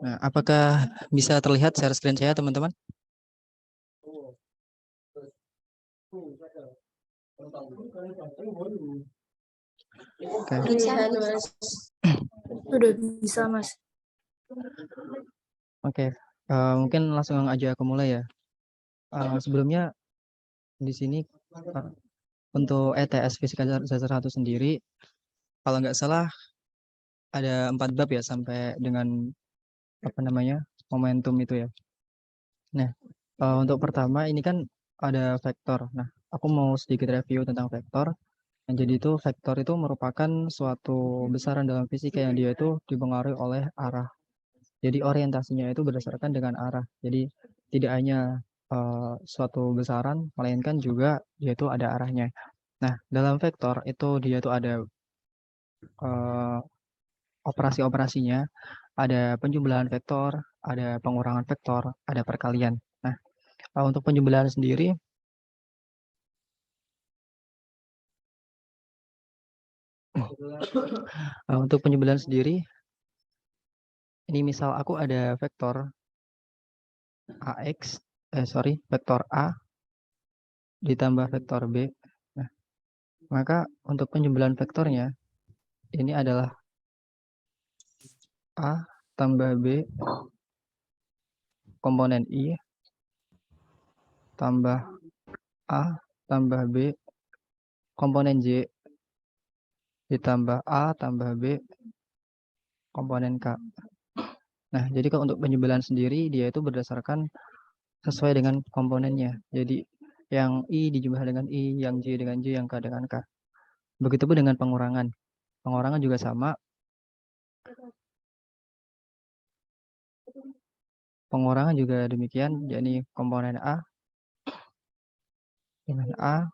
Nah, apakah bisa terlihat share screen saya, teman-teman? Oke. Terlihat, Mas. Udah bisa, Mas. Oke, mungkin langsung aja aku mulai ya. Sebelumnya di sini untuk ETS Fisika Dasar 1 sendiri, kalau nggak salah ada 4 bab ya sampai dengan apa namanya momentum itu ya. Nah, untuk pertama ini kan ada vektor. Nah, aku mau sedikit review tentang vektor. Nah, jadi itu vektor itu merupakan suatu besaran dalam fisika yang dia itu dipengaruhi oleh arah. Jadi orientasinya itu berdasarkan dengan arah. Jadi tidak hanya suatu besaran, melainkan juga dia itu ada arahnya. Nah, dalam vektor itu dia itu ada operasi-operasinya, ada penjumlahan vektor, ada pengurangan vektor, ada perkalian. Nah, untuk penjumlahan sendiri, untuk penjumlahan sendiri, ini misal aku ada vektor AX, vektor A ditambah vektor B. Nah, maka untuk penjumlahan vektornya, ini adalah A tambah B komponen I tambah A tambah B komponen J ditambah A tambah B komponen K. Nah, jadi kalau untuk penjumlahan sendiri, dia itu berdasarkan sesuai dengan komponennya. Jadi yang I dijumlah dengan I, yang J dengan J, yang K dengan K. Begitupun dengan pengurangan. Pengurangan juga sama. Pengurangan juga demikian, yakni komponen A dengan A,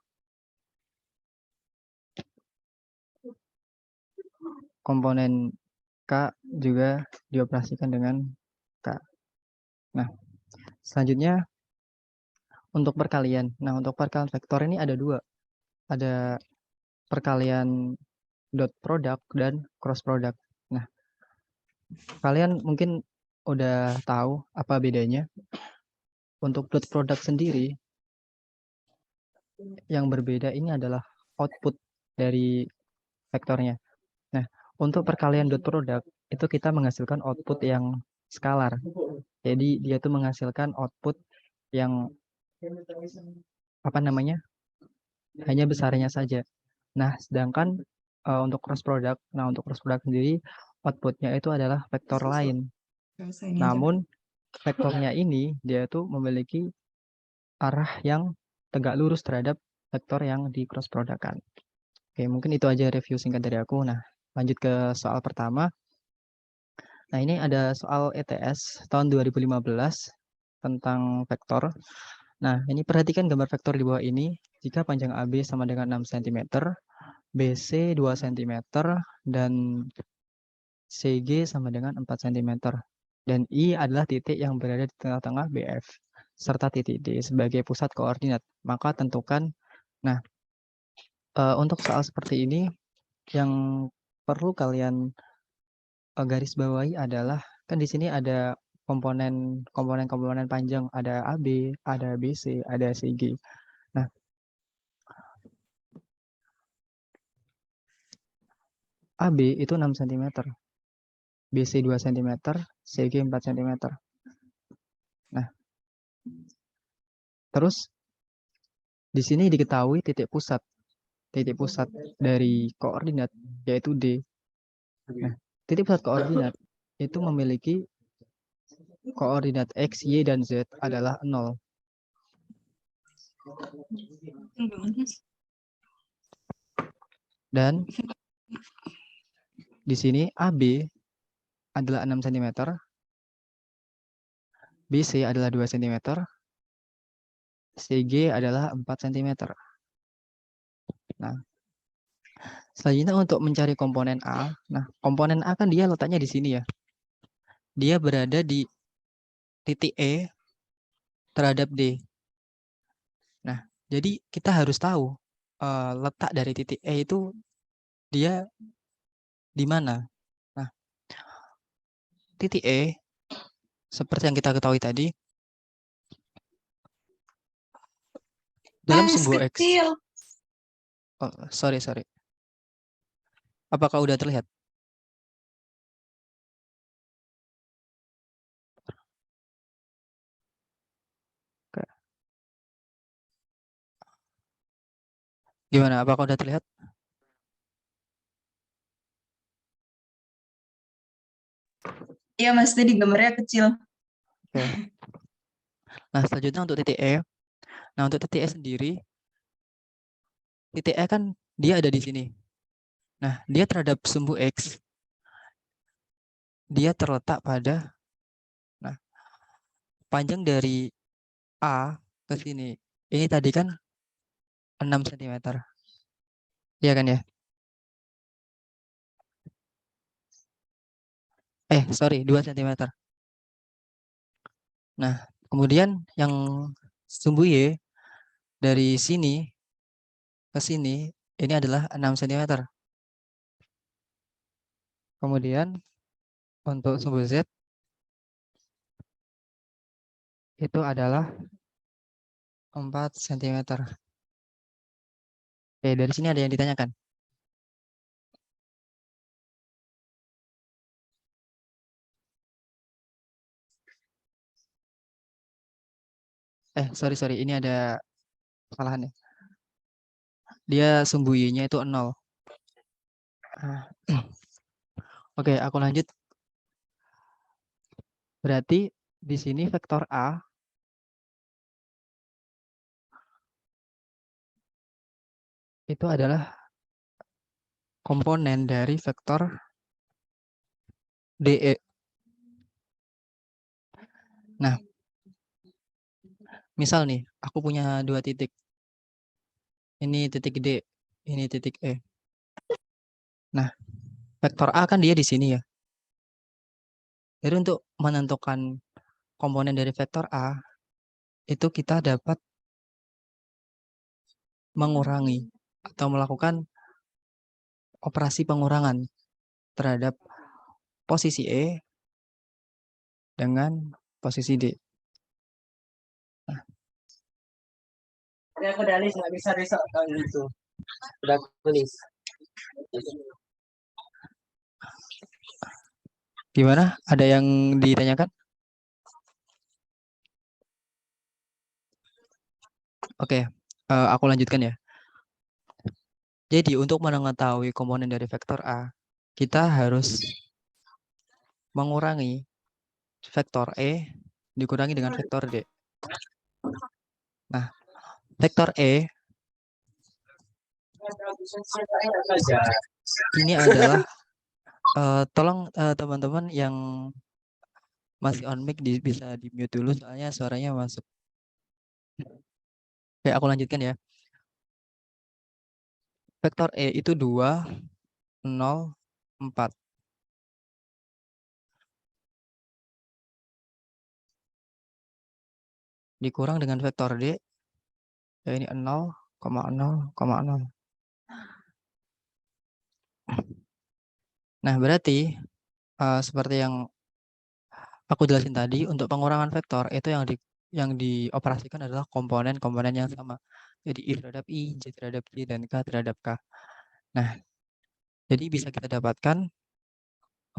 komponen K juga dioperasikan dengan K. Nah, selanjutnya untuk perkalian. Nah, untuk perkalian vektor ini ada dua. Ada perkalian dot product dan cross product. Nah, kalian mungkin udah tahu apa bedanya. Untuk dot product sendiri, yang berbeda ini adalah output dari vektornya. Nah, untuk perkalian dot product, itu kita menghasilkan output yang skalar. Jadi, dia itu menghasilkan output yang apa namanya? Hanya besarnya saja. Nah, sedangkan untuk cross product, untuk cross product sendiri, outputnya itu adalah vektor lain. Namun, vektornya ini, dia itu memiliki arah yang tegak lurus terhadap vektor yang di cross product-kan. Oke, mungkin itu aja review singkat dari aku. Nah, lanjut ke soal pertama. Nah, ini ada soal ETS tahun 2015 tentang vektor. Nah, ini perhatikan gambar vektor di bawah ini. Jika panjang AB sama dengan 6 cm, BC 2 cm, dan CG sama dengan 4 cm. Dan I adalah titik yang berada di tengah-tengah BF, serta titik D sebagai pusat koordinat. Maka tentukan, nah, untuk soal seperti ini, yang perlu kalian garis bawahi adalah, kan di sini ada komponen panjang, ada AB, ada BC, ada CG. Nah, AB itu 6 cm, BC 2 cm, CG 4 cm. Nah, terus di sini diketahui titik pusat dari koordinat yaitu D. Nah, titik pusat koordinat itu memiliki koordinat X, Y, dan Z adalah 0. Dan di sini AB adalah 6 cm, BC adalah 2 cm, CG adalah 4 cm. Nah, selanjutnya untuk mencari komponen A. Nah, komponen A kan dia letaknya di sini ya. Dia berada di titik E terhadap D. Nah, jadi kita harus tahu letak dari titik E itu dia di mana. Nah, titik E, seperti yang kita ketahui tadi, dalam sumbu X. Oh, sorry. Apakah udah terlihat? Oke. Gimana? Apakah udah terlihat? Iya Mas, tadi gambarnya kecil. Oke. Nah, selanjutnya untuk titik E. Nah, untuk titik E sendiri, titik E kan dia ada di sini. Nah, dia terhadap sumbu X, dia terletak pada, nah, panjang dari A ke sini. Ini tadi kan 6 cm. Iya kan ya? Sorry, 2 cm. Nah, kemudian yang sumbu Y dari sini ke sini, ini adalah 6 cm. Kemudian untuk sumbu Z itu adalah 4 cm. Dari sini ada yang ditanyakan? Sorry, ini ada kesalahan ya. Dia sumbu Y-nya itu 0. Oke, aku lanjut. Berarti di sini vektor A itu adalah komponen dari vektor DE. Nah, misal nih, aku punya 2 titik. Ini titik D, ini titik E. Nah, vektor A kan dia di sini ya. Jadi untuk menentukan komponen dari vektor A, itu kita dapat mengurangi atau melakukan operasi pengurangan terhadap posisi E dengan posisi D. Aku udah nggak bisa besok tahun itu. Udah tulis. Gimana? Ada yang ditanyakan? Oke, aku lanjutkan ya. Jadi untuk mengetahui komponen dari vektor A, kita harus mengurangi vektor E dikurangi dengan vektor D. Nah, vektor E ini adalah tolong teman-teman yang masih on mic bisa di mute dulu soalnya suaranya masuk. Oke, aku lanjutkan ya. Vektor E itu 2, 0, 4. Dikurang dengan vektor D, ya ini 0, 0. Nah, berarti seperti yang aku jelasin tadi, untuk pengurangan vektor itu yang dioperasikan adalah komponen-komponen yang sama. Jadi I terhadap I, J terhadap J, dan K terhadap K. Nah, jadi bisa kita dapatkan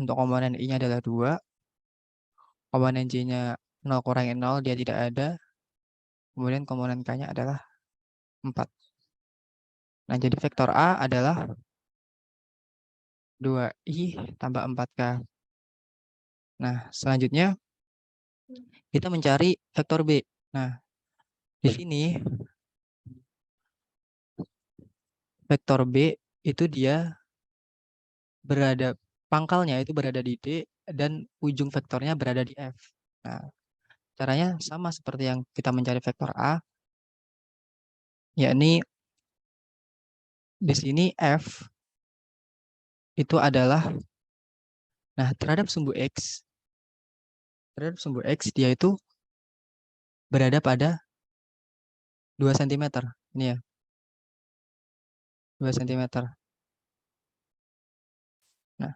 untuk komponen I-nya adalah 2, komponen J-nya 0 kurangi 0, dia tidak ada. Kemudian komponen K-nya adalah 4. Nah, jadi vektor A adalah 2I tambah 4K. Nah, selanjutnya kita mencari vektor B. Nah, di sini vektor B itu dia pangkalnya itu berada di D dan ujung vektornya berada di F. Nah, caranya sama seperti yang kita mencari vektor A, yakni di sini F itu adalah, nah, terhadap sumbu X dia itu berada pada 2 cm. Ini ya, 2 cm. Nah,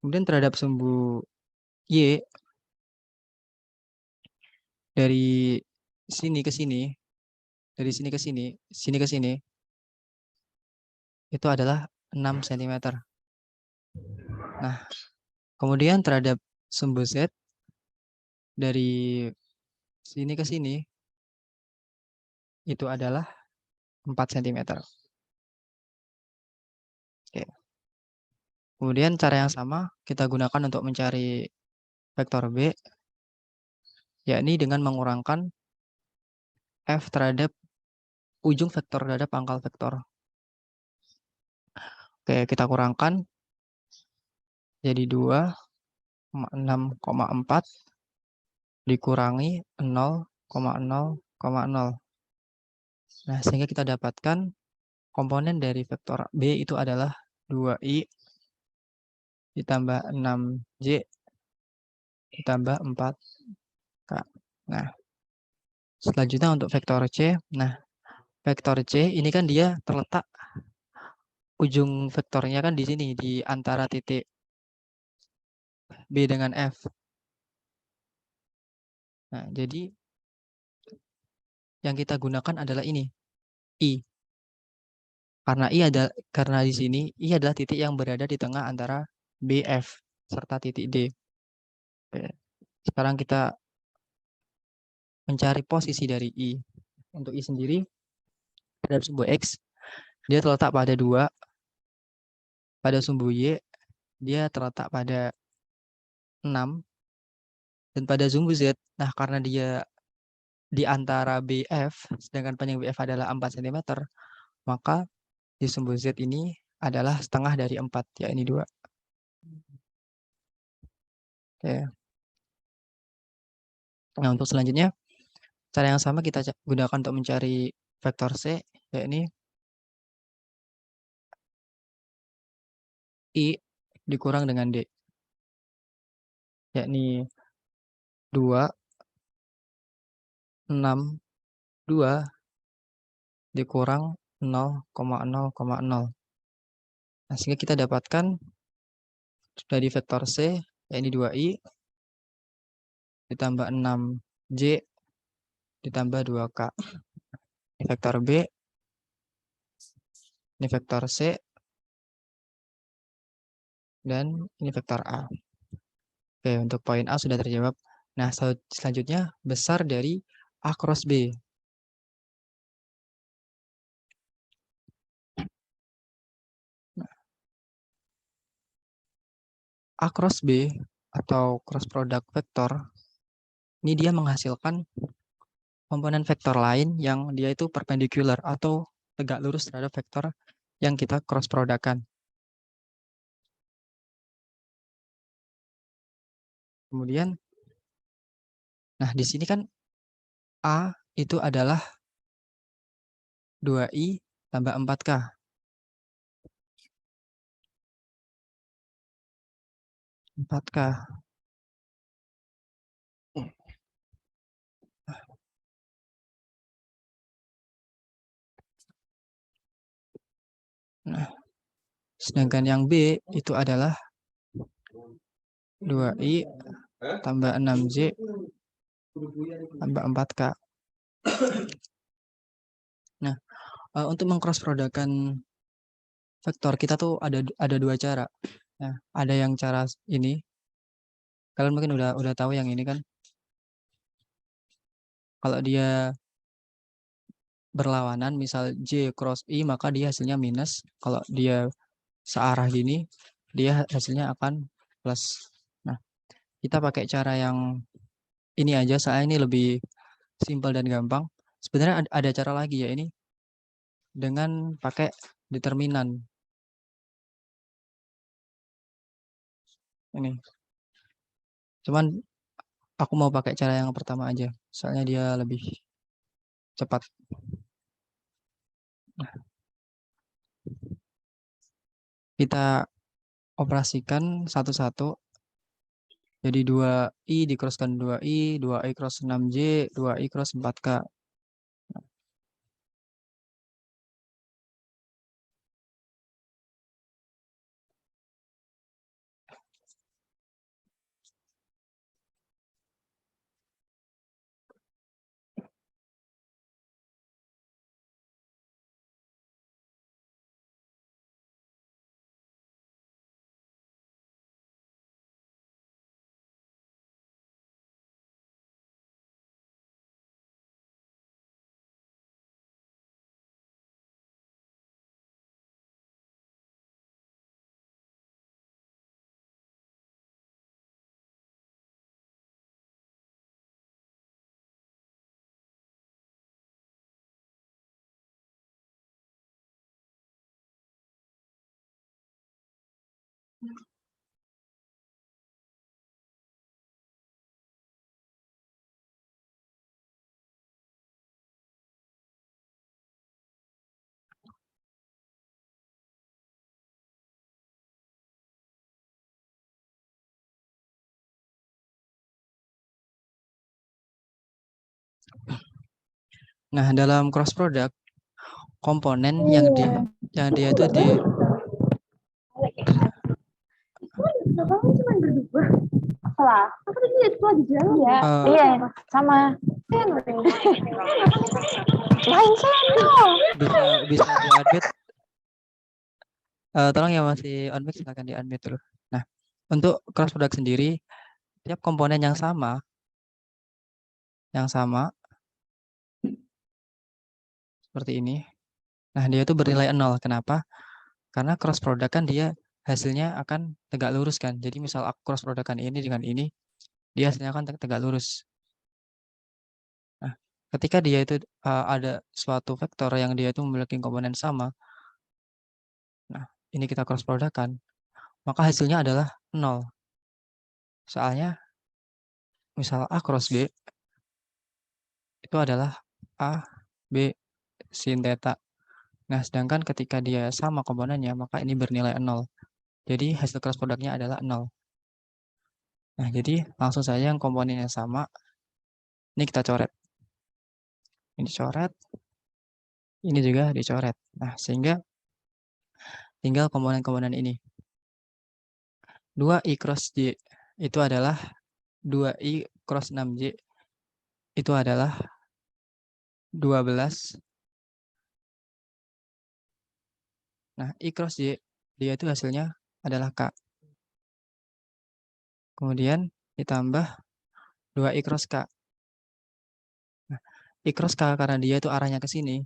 kemudian terhadap sumbu Y dari sini ke sini, dari sini ke sini, sini ke sini, itu adalah 6 cm. Nah, kemudian terhadap sumbu Z dari sini ke sini, itu adalah 4 cm. Oke. Kemudian cara yang sama kita gunakan untuk mencari vektor B, yakni dengan mengurangkan F terhadap ujung vektor terhadap pangkal vektor. Oke, kita kurangkan jadi 2,6,4 dikurangi 0,0,0. Nah, sehingga kita dapatkan komponen dari vektor B itu adalah 2i ditambah 6j ditambah 4k. Nah, selanjutnya untuk vektor C. Nah, vektor C ini kan dia terletak ujung vektornya kan di sini, di antara titik B dengan F. Nah, jadi yang kita gunakan adalah ini, I. Karena di sini I adalah titik yang berada di tengah antara BF serta titik D. Oke. Sekarang kita mencari posisi dari I. Untuk I sendiri terhadap sumbu X dia terletak pada 2, pada sumbu Y dia terletak pada 6, dan pada sumbu Z, nah karena dia di antara BF, sedangkan panjang BF adalah 4 cm, maka di sumbu Z ini adalah setengah dari 4, yakni 2. Oke. Nah, untuk selanjutnya, cara yang sama kita gunakan untuk mencari vektor C, yakni I dikurang dengan D, yakni 2, 6, 2 dikurang 0,0,0. Nah, sehingga kita dapatkan dari vektor C, yakni 2i ditambah 6j ditambah 2k. Ini vektor B, ini vektor C, dan ini vektor A. Oke, untuk poin A sudah terjawab. Nah, selanjutnya besar dari A cross B. A cross B atau cross product vektor, ini dia menghasilkan komponen vektor lain yang dia itu perpendicular atau tegak lurus terhadap vektor yang kita cross productkan. Kemudian, nah di sini kan A itu adalah 2i tambah 4k. 4k. Nah, sedangkan yang B itu adalah 2i tambah 6j tambah 4k. Nah, untuk mengcross productkan vektor kita tuh ada 2 cara. Nah, ada yang cara ini. Kalian mungkin udah tahu yang ini kan. Kalau dia berlawanan, misal J cross I, maka dia hasilnya minus. Kalau dia searah gini, dia hasilnya akan plus. Nah, kita pakai cara yang ini aja, soalnya ini lebih simpel dan gampang. Sebenarnya ada cara lagi ya, ini dengan pakai determinan. Ini. Cuman aku mau pakai cara yang pertama aja, soalnya dia lebih cepat. Nah, kita operasikan satu-satu. Jadi 2i dicrosskan 2i, 2i cross 6j, 2i cross 4k. Nah, dalam cross product, komponen yang dia itu di Iya, sama. Lain bisa di unmute. Tolong ya masih unmute, silakan di unmute dulu. Nah, untuk cross product sendiri, tiap komponen yang sama seperti ini. Nah, dia itu bernilai 0. Kenapa? Karena cross product kan dia hasilnya akan tegak lurus kan. Jadi misal aku cross product-kan ini dengan ini, dia hasilnya akan tegak lurus. Nah, ketika dia itu ada suatu vektor yang dia itu memiliki komponen sama, nah ini kita cross product kan, maka hasilnya adalah 0. Soalnya misal A cross B itu adalah A, B, sin theta. Nah, sedangkan ketika dia sama komponennya, maka ini bernilai 0. Jadi hasil cross product-nya adalah 0. Nah, jadi langsung saja yang komponennya sama, ini kita coret. Ini dicoret, ini juga dicoret. Nah, sehingga tinggal komponen-komponen ini. 2i cross J itu adalah 2i cross 6J itu adalah 12. Nah, I cross J dia itu hasilnya adalah K. Kemudian ditambah 2i cross K. Nah, I cross K karena dia itu arahnya ke sini,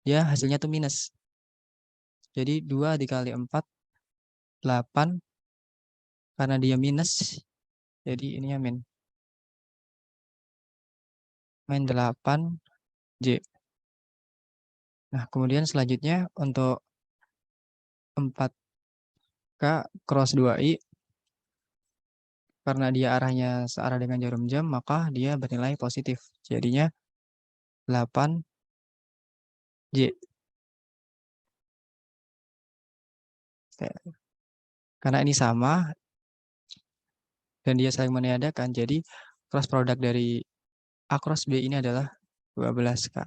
dia hasilnya tuh minus. Jadi 2 dikali 4, 8. Karena dia minus, jadi ininya min. Min 8J. Nah, kemudian selanjutnya untuk 4K cross 2i, karena dia arahnya searah dengan jarum jam, maka dia bernilai positif. Jadinya 8J. Karena ini sama, dan dia saling meniadakan, jadi cross product dari A cross B ini adalah 12K.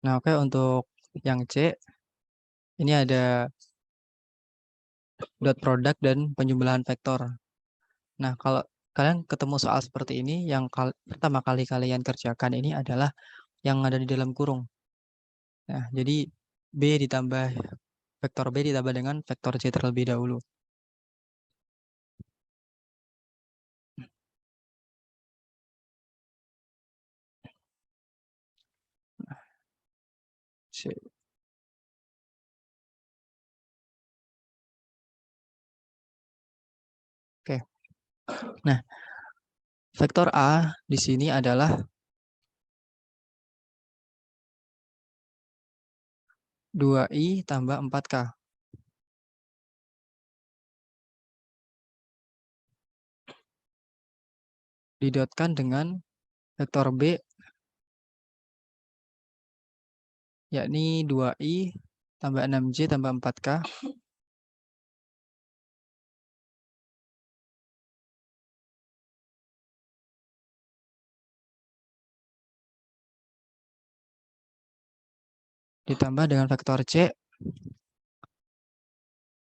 Nah, oke, untuk yang C, ini ada dot product dan penjumlahan vektor. Nah, kalau kalian ketemu soal seperti ini, yang pertama kali kalian kerjakan ini adalah yang ada di dalam kurung. Nah, jadi vektor B ditambah dengan vektor C terlebih dahulu. C. Oke. Nah, vektor A di sini adalah 2i tambah 4K. Didotkan dengan vektor B, yakni 2i tambah 6J tambah 4K. Ditambah dengan vektor C,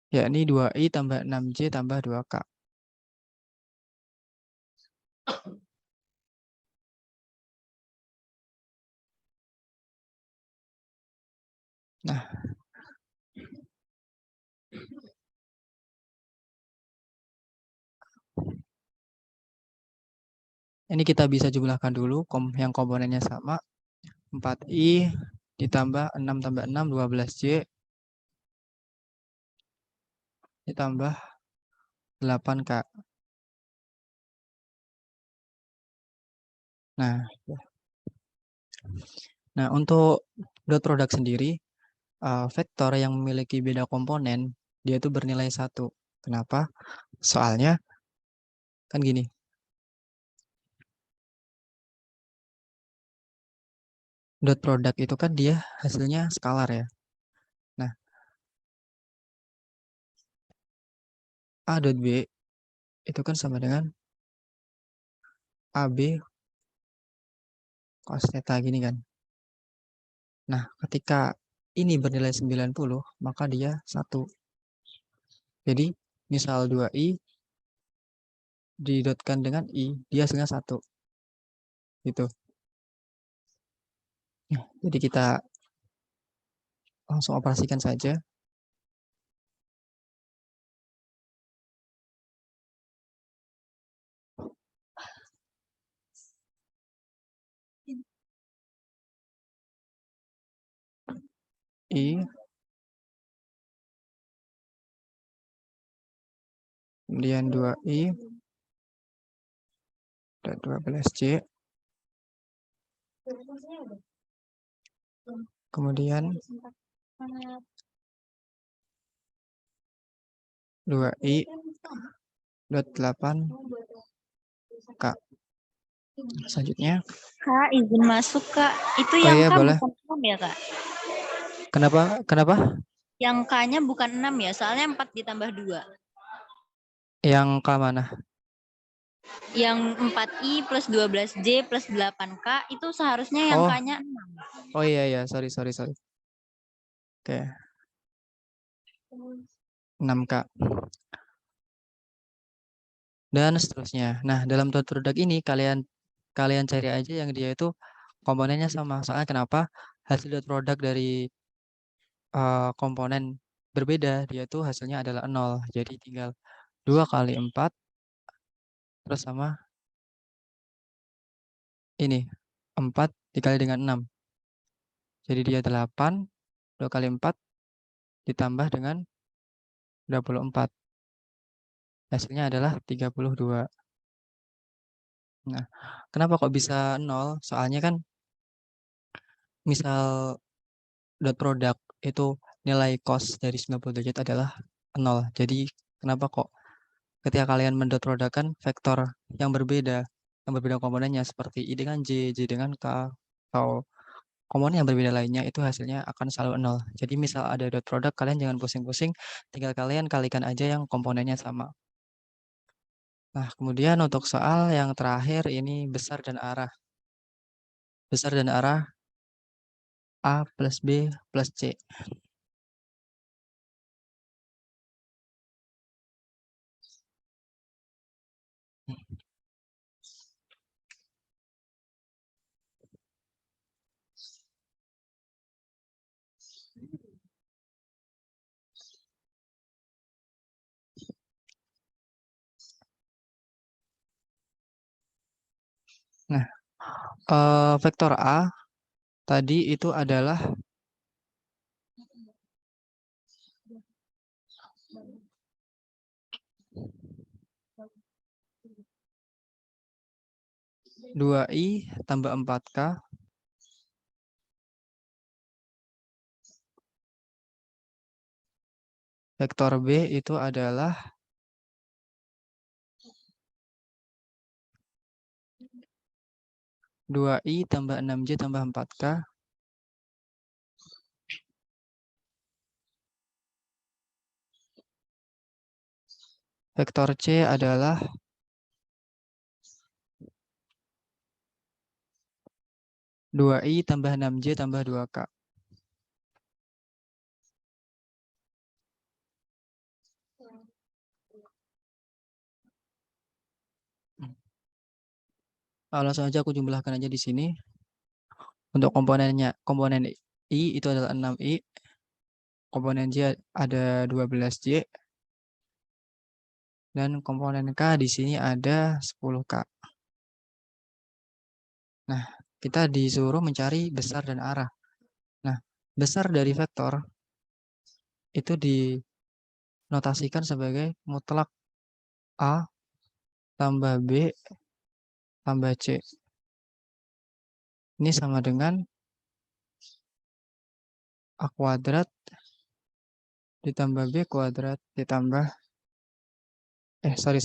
yakni 2i tambah 6J tambah 2K. Nah, ini kita bisa jumlahkan dulu yang komponennya sama. 4i ditambah 6 tambah 6, 12J. Ditambah 8K. Nah, Nah, untuk dot product sendiri, vektor yang memiliki beda komponen, dia itu bernilai 1. Kenapa? Soalnya, kan gini. Dot product itu kan dia hasilnya skalar ya. Nah, A dot B itu kan sama dengan AB cos theta gini kan. Nah, ketika ini bernilai 90, maka dia 1. Jadi, misal 2i didotkan dengan i, dia hasilnya 1. Gitu. Jadi kita langsung operasikan saja. I kemudian 2i dan 12c kemudian 2i dot 8k. Selanjutnya, Kak, izin masuk, Kak. Itu oh yang iya, K boleh. bukan 6 ya, Kak? Kenapa? Yang K-nya bukan 6 ya, soalnya 4 ditambah 2. Yang k mana? Yang 4i plus 12j plus 8k itu seharusnya yang Oh. K-nya 6. Oh iya, sorry. Oke. 6k. Dan seterusnya. Nah, dalam dot product ini kalian cari aja yang dia itu komponennya sama. Soalnya kenapa? Hasil dot product dari komponen berbeda, dia itu hasilnya adalah 0. Jadi tinggal 2 kali 4 terus sama ini 4 dikali dengan 6. Jadi dia 8, 2 kali 4 ditambah dengan 24. Hasilnya adalah 32. Nah, kenapa kok bisa 0? Soalnya kan misal dot product itu nilai cos dari 90 derajat adalah 0. Jadi kenapa kok ketika kalian mendot product kan vektor yang berbeda komponennya seperti I dengan J dengan K, atau komponen yang berbeda lainnya itu hasilnya akan selalu 0. Jadi misal ada dot product, kalian jangan pusing-pusing, tinggal kalian kalikan aja yang komponennya sama. Nah, kemudian untuk soal yang terakhir ini besar dan arah. Besar dan arah A plus B plus C. Nah, vektor A tadi itu adalah dua I tambah 4K vektor B itu adalah 2I tambah 6J tambah 4K vektor C adalah 2I tambah 6J tambah 2K. Langsung aja aku jumlahkan aja di sini. Untuk komponen I itu adalah 6I, komponen J ada 12J, dan komponen K di sini ada 10K. Nah, kita disuruh mencari besar dan arah. Nah, besar dari vektor itu dinotasikan sebagai mutlak A tambah B tambah C. Ini sama dengan A kuadrat ditambah B kuadrat ditambah sorry.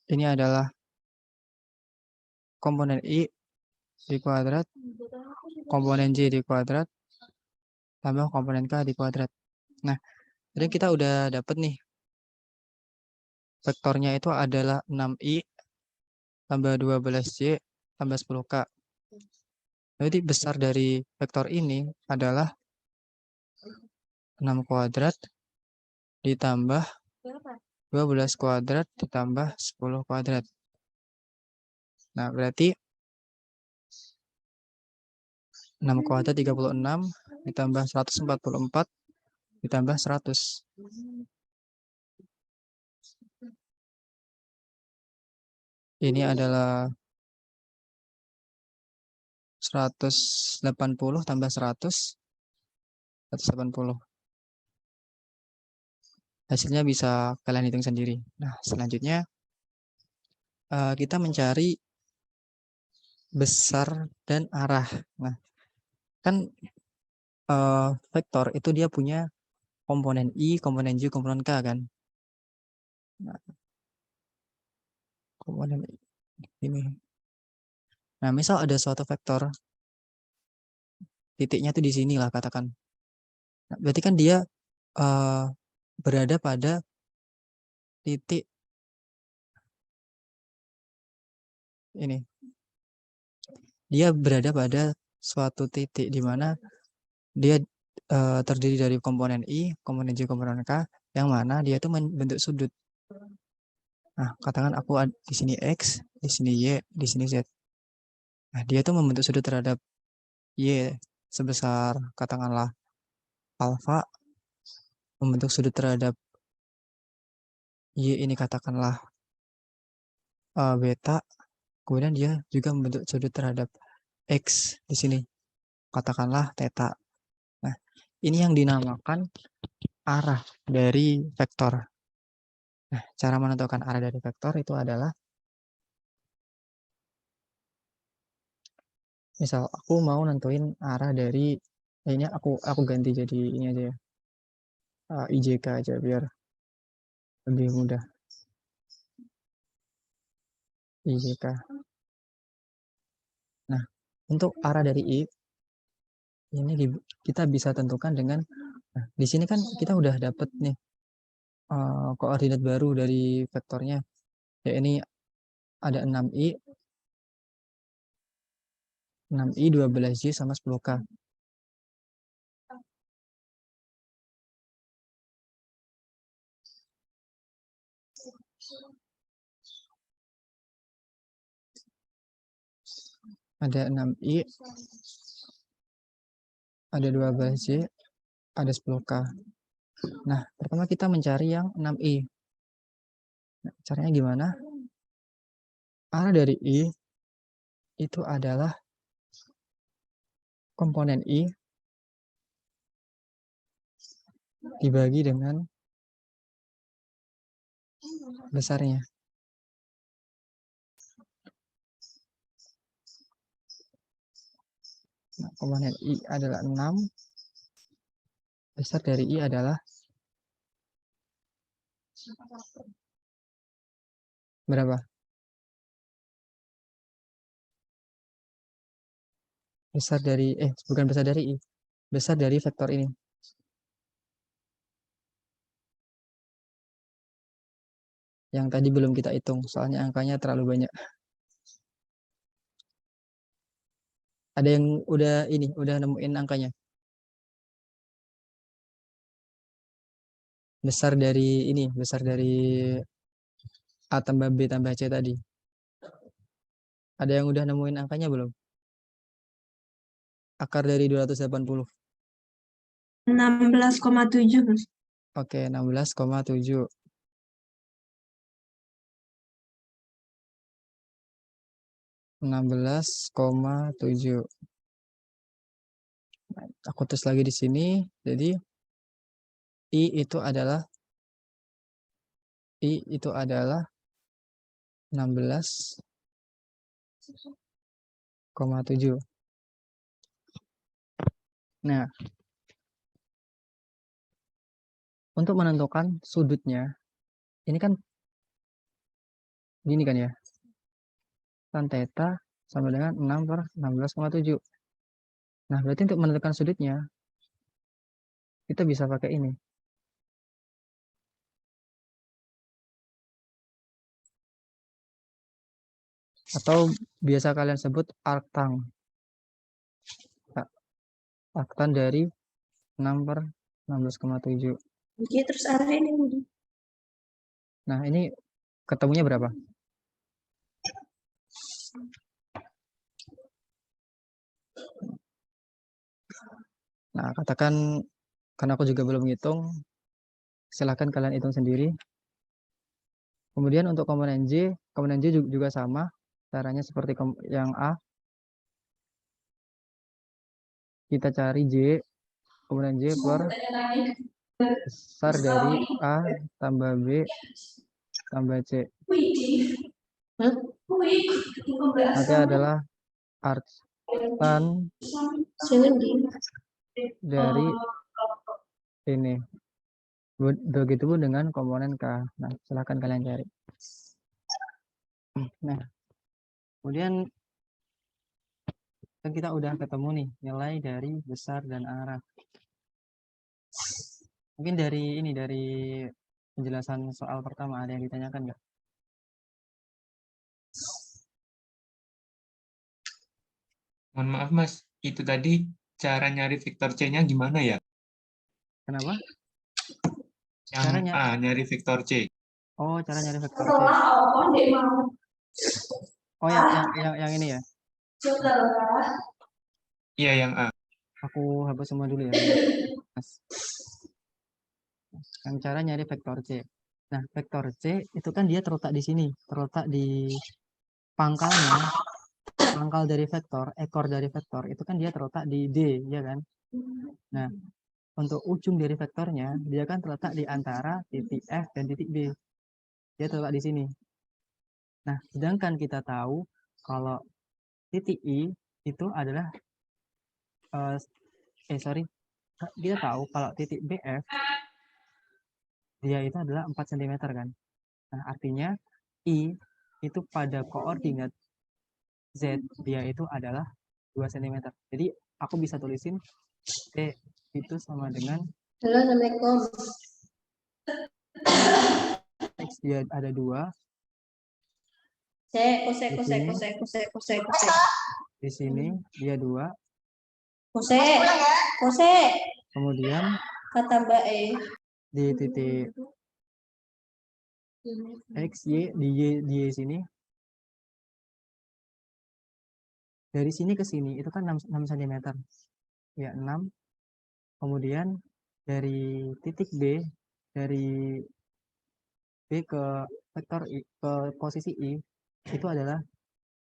Ini adalah komponen I di kuadrat, komponen J di kuadrat, tambah komponen K di kuadrat. Nah, jadi kita udah dapet nih. Vektornya itu adalah 6I tambah 12J tambah 10K. Jadi besar dari vektor ini adalah 6 kuadrat ditambah 12 kuadrat ditambah 10 kuadrat. Nah, berarti 6 kuadrat 36 ditambah 144 ditambah 100. Ini adalah 180 tambah 100, 180. Hasilnya bisa kalian hitung sendiri. Nah, selanjutnya kita mencari besar dan arah. Nah, kan vektor itu dia punya komponen I, komponen J, komponen K kan. Nah, komponen ini. Nah, misal ada suatu vektor, titiknya tuh di sini lah katakan. Nah, berarti kan dia berada pada titik ini. Dia berada pada suatu titik di mana dia terdiri dari komponen I, komponen J, komponen K, yang mana dia itu membentuk sudut. Nah, katakan aku di sini X, di sini Y, di sini Z. Nah, dia itu membentuk sudut terhadap Y sebesar katakanlah alfa, membentuk sudut terhadap Y ini katakanlah beta, kemudian dia juga membentuk sudut terhadap X di sini katakanlah theta. Nah, ini yang dinamakan arah dari vektor. Nah, cara menentukan arah dari vektor itu adalah misal aku mau nentuin arah dari ini aku ganti jadi ini aja ya. IJK aja biar lebih mudah. IJK. Nah, untuk arah dari I ini kita bisa tentukan dengan di sini kan kita udah dapet nih koordinat baru dari vektornya. Ya ini ada 6I 12J sama 10K. Ada 6I, ada 12J, ada 10K. Nah, pertama kita mencari yang 6I. Nah, caranya gimana? Arah dari I itu adalah komponen I dibagi dengan besarnya. Nah, komponen I adalah 6. Besar dari I adalah berapa? Besar dari, bukan besar dari I. Besar dari vektor ini. Yang tadi belum kita hitung, soalnya angkanya terlalu banyak. Ada yang udah nemuin angkanya? Besar dari ini, besar dari A tambah B tambah C tadi. Ada yang udah nemuin angkanya belum? Akar dari 280. 16,7, Mas. Oke, 16,7. 16,7. Aku tulis lagi di sini. Jadi I itu adalah 16,7. Nah, untuk menentukan sudutnya, ini kan gini kan ya, tan theta sama dengan 6/16,7. Nah, berarti untuk menentukan sudutnya, kita bisa pakai ini. Atau biasa kalian sebut arctang. Arctan dari 6/16,7. Oke, terus arah ini. Nah, ini ketemunya berapa? Nah, katakan, karena aku juga belum ngitung, silahkan kalian hitung sendiri. Kemudian untuk komponen J juga sama. Caranya seperti yang A. Kita cari J, komponen J per besar dari A tambah B tambah C. Nanti adalah arctan dari ini. Begitu pun dengan komponen K. Nah, silahkan kalian cari. Nah, kemudian kan kita udah ketemu nih nilai dari besar dan arah. Mungkin dari penjelasan soal pertama ada yang ditanyakan nggak? Mohon maaf Mas, itu tadi cara nyari vektor C-nya gimana ya? Kenapa? Yang Caranya? A, nyari vektor C. Oh, cara nyari vektor C. Oh, yang ini ya. Iya, yang A. Aku hapus semua dulu ya, Mas. Yang cara nyari vektor C. Nah, vektor C itu kan dia terletak di sini, terletak di pangkalnya. Pangkal dari vektor, ekor dari vektor itu kan dia terletak di D, ya kan? Nah, untuk ujung dari vektornya, dia kan terletak di antara titik F dan titik B. Dia terletak di sini. Nah, sedangkan kita tahu kalau titik I itu adalah kita tahu kalau titik BF dia itu adalah 4 cm kan. Nah, artinya I itu pada koordinat Z dia itu adalah 2 cm. Jadi aku bisa tulisin T itu sama dengan Halo, Assalamualaikum. X dia ada 2. Kose. Di sini dia 2. Kose. Kemudian Kata Mbak E. di titik X, Y, di Y sini. Dari sini ke sini itu kan 6 cm. Ya, 6. Kemudian dari titik B, dari B ke vektor I, ke posisi I, itu adalah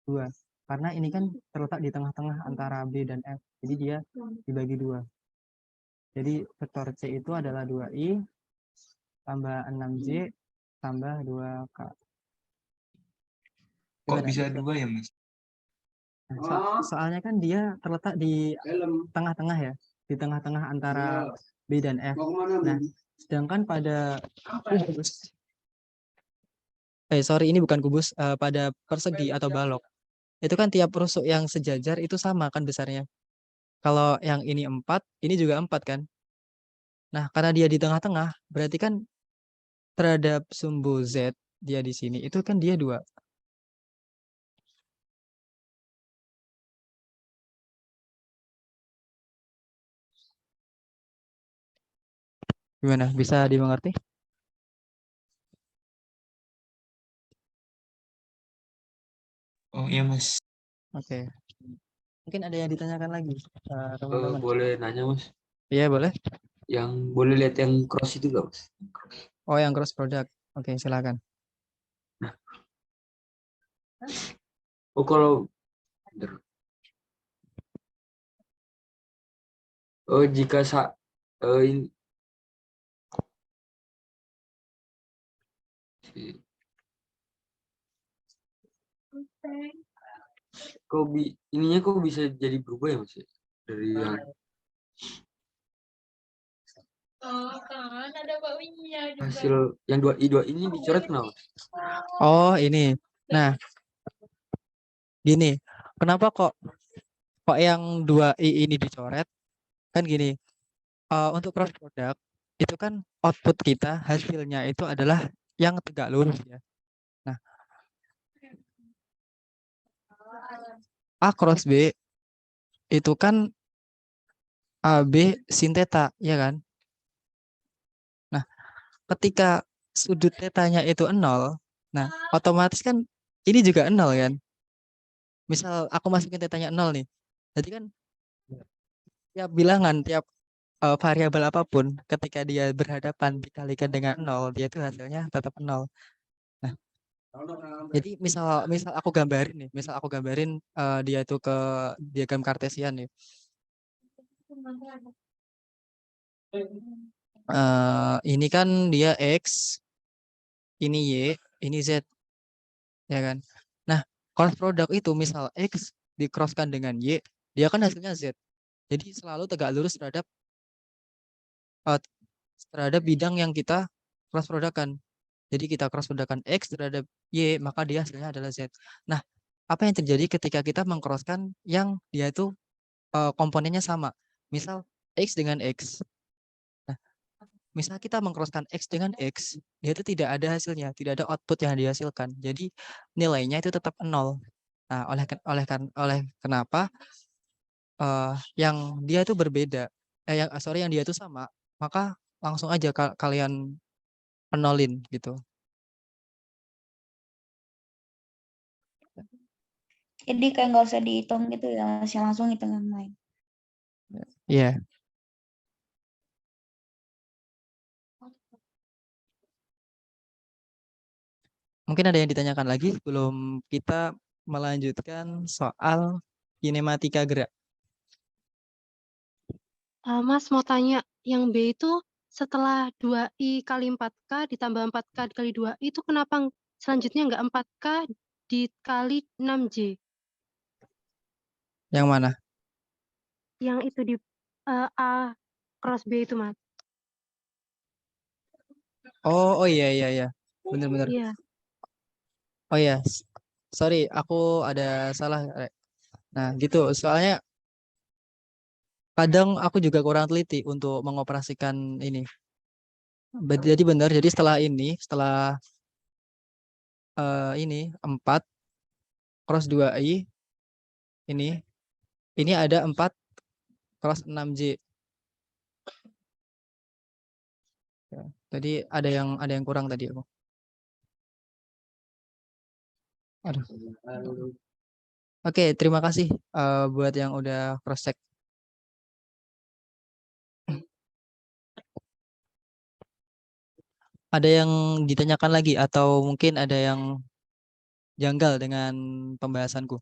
2. Karena ini kan terletak di tengah-tengah antara B dan F. Jadi dia dibagi 2. Jadi vektor C itu adalah 2I tambah 6J tambah 2K. Kok bisa 2 ya Mas? Nah, soalnya kan dia terletak di tengah-tengah ya. Di tengah-tengah antara B dan F. Nah, sedangkan pada kubus, ini bukan kubus, pada persegi atau balok. Itu kan tiap rusuk yang sejajar itu sama kan besarnya. Kalau yang ini 4, ini juga 4 kan. Nah, karena dia di tengah-tengah, berarti kan terhadap sumbu Z dia di sini, itu kan dia 2. Gimana? Bisa dimengerti? Oh iya Mas. Oke. Mungkin ada yang ditanyakan lagi, teman-teman. Boleh nanya Mas, Iya, boleh. yang boleh lihat yang cross itu gak Mas? Oh, yang cross product. Oke, silakan. Oh kalau jika ini ininya kok bisa jadi berubah ya Mas ya? Dari yang Hasil yang 2i ini dicoret kenapa? Oh, ini. Nah, gini. Kenapa kok yang 2i ini dicoret? Kan gini. Untuk cross product itu kan output kita hasilnya itu adalah yang tegak lurus ya. Nah, A cross B itu kan AB sin theta, ya kan? Nah, ketika sudut tetanya itu 0, nah otomatis kan ini juga 0 kan? Misal aku masukin tetanya 0 nih. Jadi kan tiap bilangan, tiap variabel apapun ketika dia berhadapan dikalikan dengan 0, dia itu hasilnya tetap 0. Nah, jadi misal aku gambarin nih, dia itu ke diagram kartesian nih. Ini kan dia X, ini Y, ini Z, ya kan? Nah, cross product itu misal X di-crosskan dengan Y, dia kan hasilnya Z. Jadi selalu tegak lurus terhadap bidang yang kita cross productkan. Jadi kita cross productkan X terhadap Y, maka dia hasilnya adalah Z. Nah, apa yang terjadi ketika kita mengcrosskan yang dia itu komponennya sama? Misal X dengan X. Nah, misal kita mengcrosskan X dengan X, dia itu tidak ada hasilnya, tidak ada output yang dihasilkan. Jadi nilainya itu tetap 0. Nah, oleh kenapa yang dia itu berbeda, yang dia itu sama, maka langsung aja kalian penolin gitu. Jadi kayak nggak usah dihitung gitu ya, langsung hitung yang lain. Iya. Mungkin ada yang ditanyakan lagi sebelum kita melanjutkan soal kinematika gerak. Mas mau tanya, yang B itu setelah 2i kali 4K ditambah 4K kali 2i itu kenapa selanjutnya nggak 4K dikali 6J? Yang mana? Yang itu di A cross B itu, Mas. Oh iya. Benar-benar. Iya. Oh iya. Sorry, aku ada salah. Nah, gitu. Soalnya kadang aku juga kurang teliti untuk mengoperasikan ini. Jadi benar, jadi setelah ini 4 cross 2i ini ada 4 cross 6J. Ya, jadi ada yang kurang tadi aku. Aduh. Oke, terima kasih buat yang udah cross check. Ada yang ditanyakan lagi atau mungkin ada yang janggal dengan pembahasanku?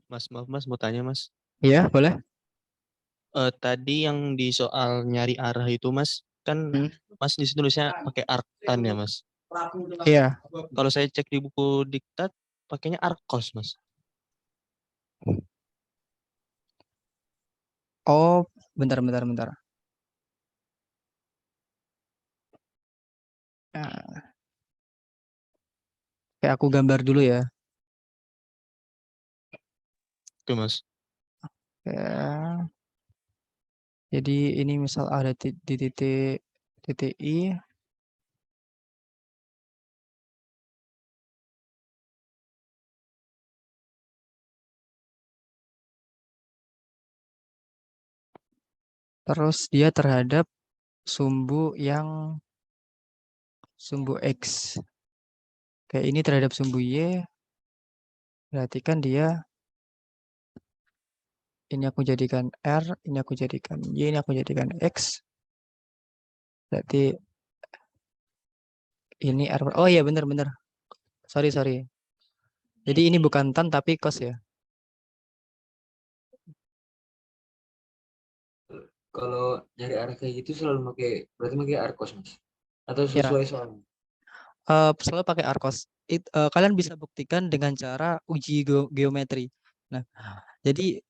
Mas, maaf Mas, mau tanya Mas. Iya, boleh. Tadi yang di soal nyari arah itu Mas, kan Mas di situ tulisnya pakai arctan ya Mas. Iya. Kalau saya cek di buku diktat, pakainya arcos Mas. Oh, bentar. Kayak aku gambar dulu ya. Oke Mas. Ya. Jadi ini misal ada di titik I. Terus dia terhadap sumbu X. Kayak ini terhadap sumbu Y. Berarti kan dia ini aku jadikan R, ini aku jadikan Y, ini aku jadikan X. Berarti ini R. Oh iya benar. Sorry. Jadi ini bukan tan tapi cos ya. Kalau nyari arah kayak gitu selalu berarti pakai arcos Mas? Atau Ya. sesuai soalnya? Selalu pakai arcos. Kalian bisa buktikan dengan cara uji geometri. Nah, jadi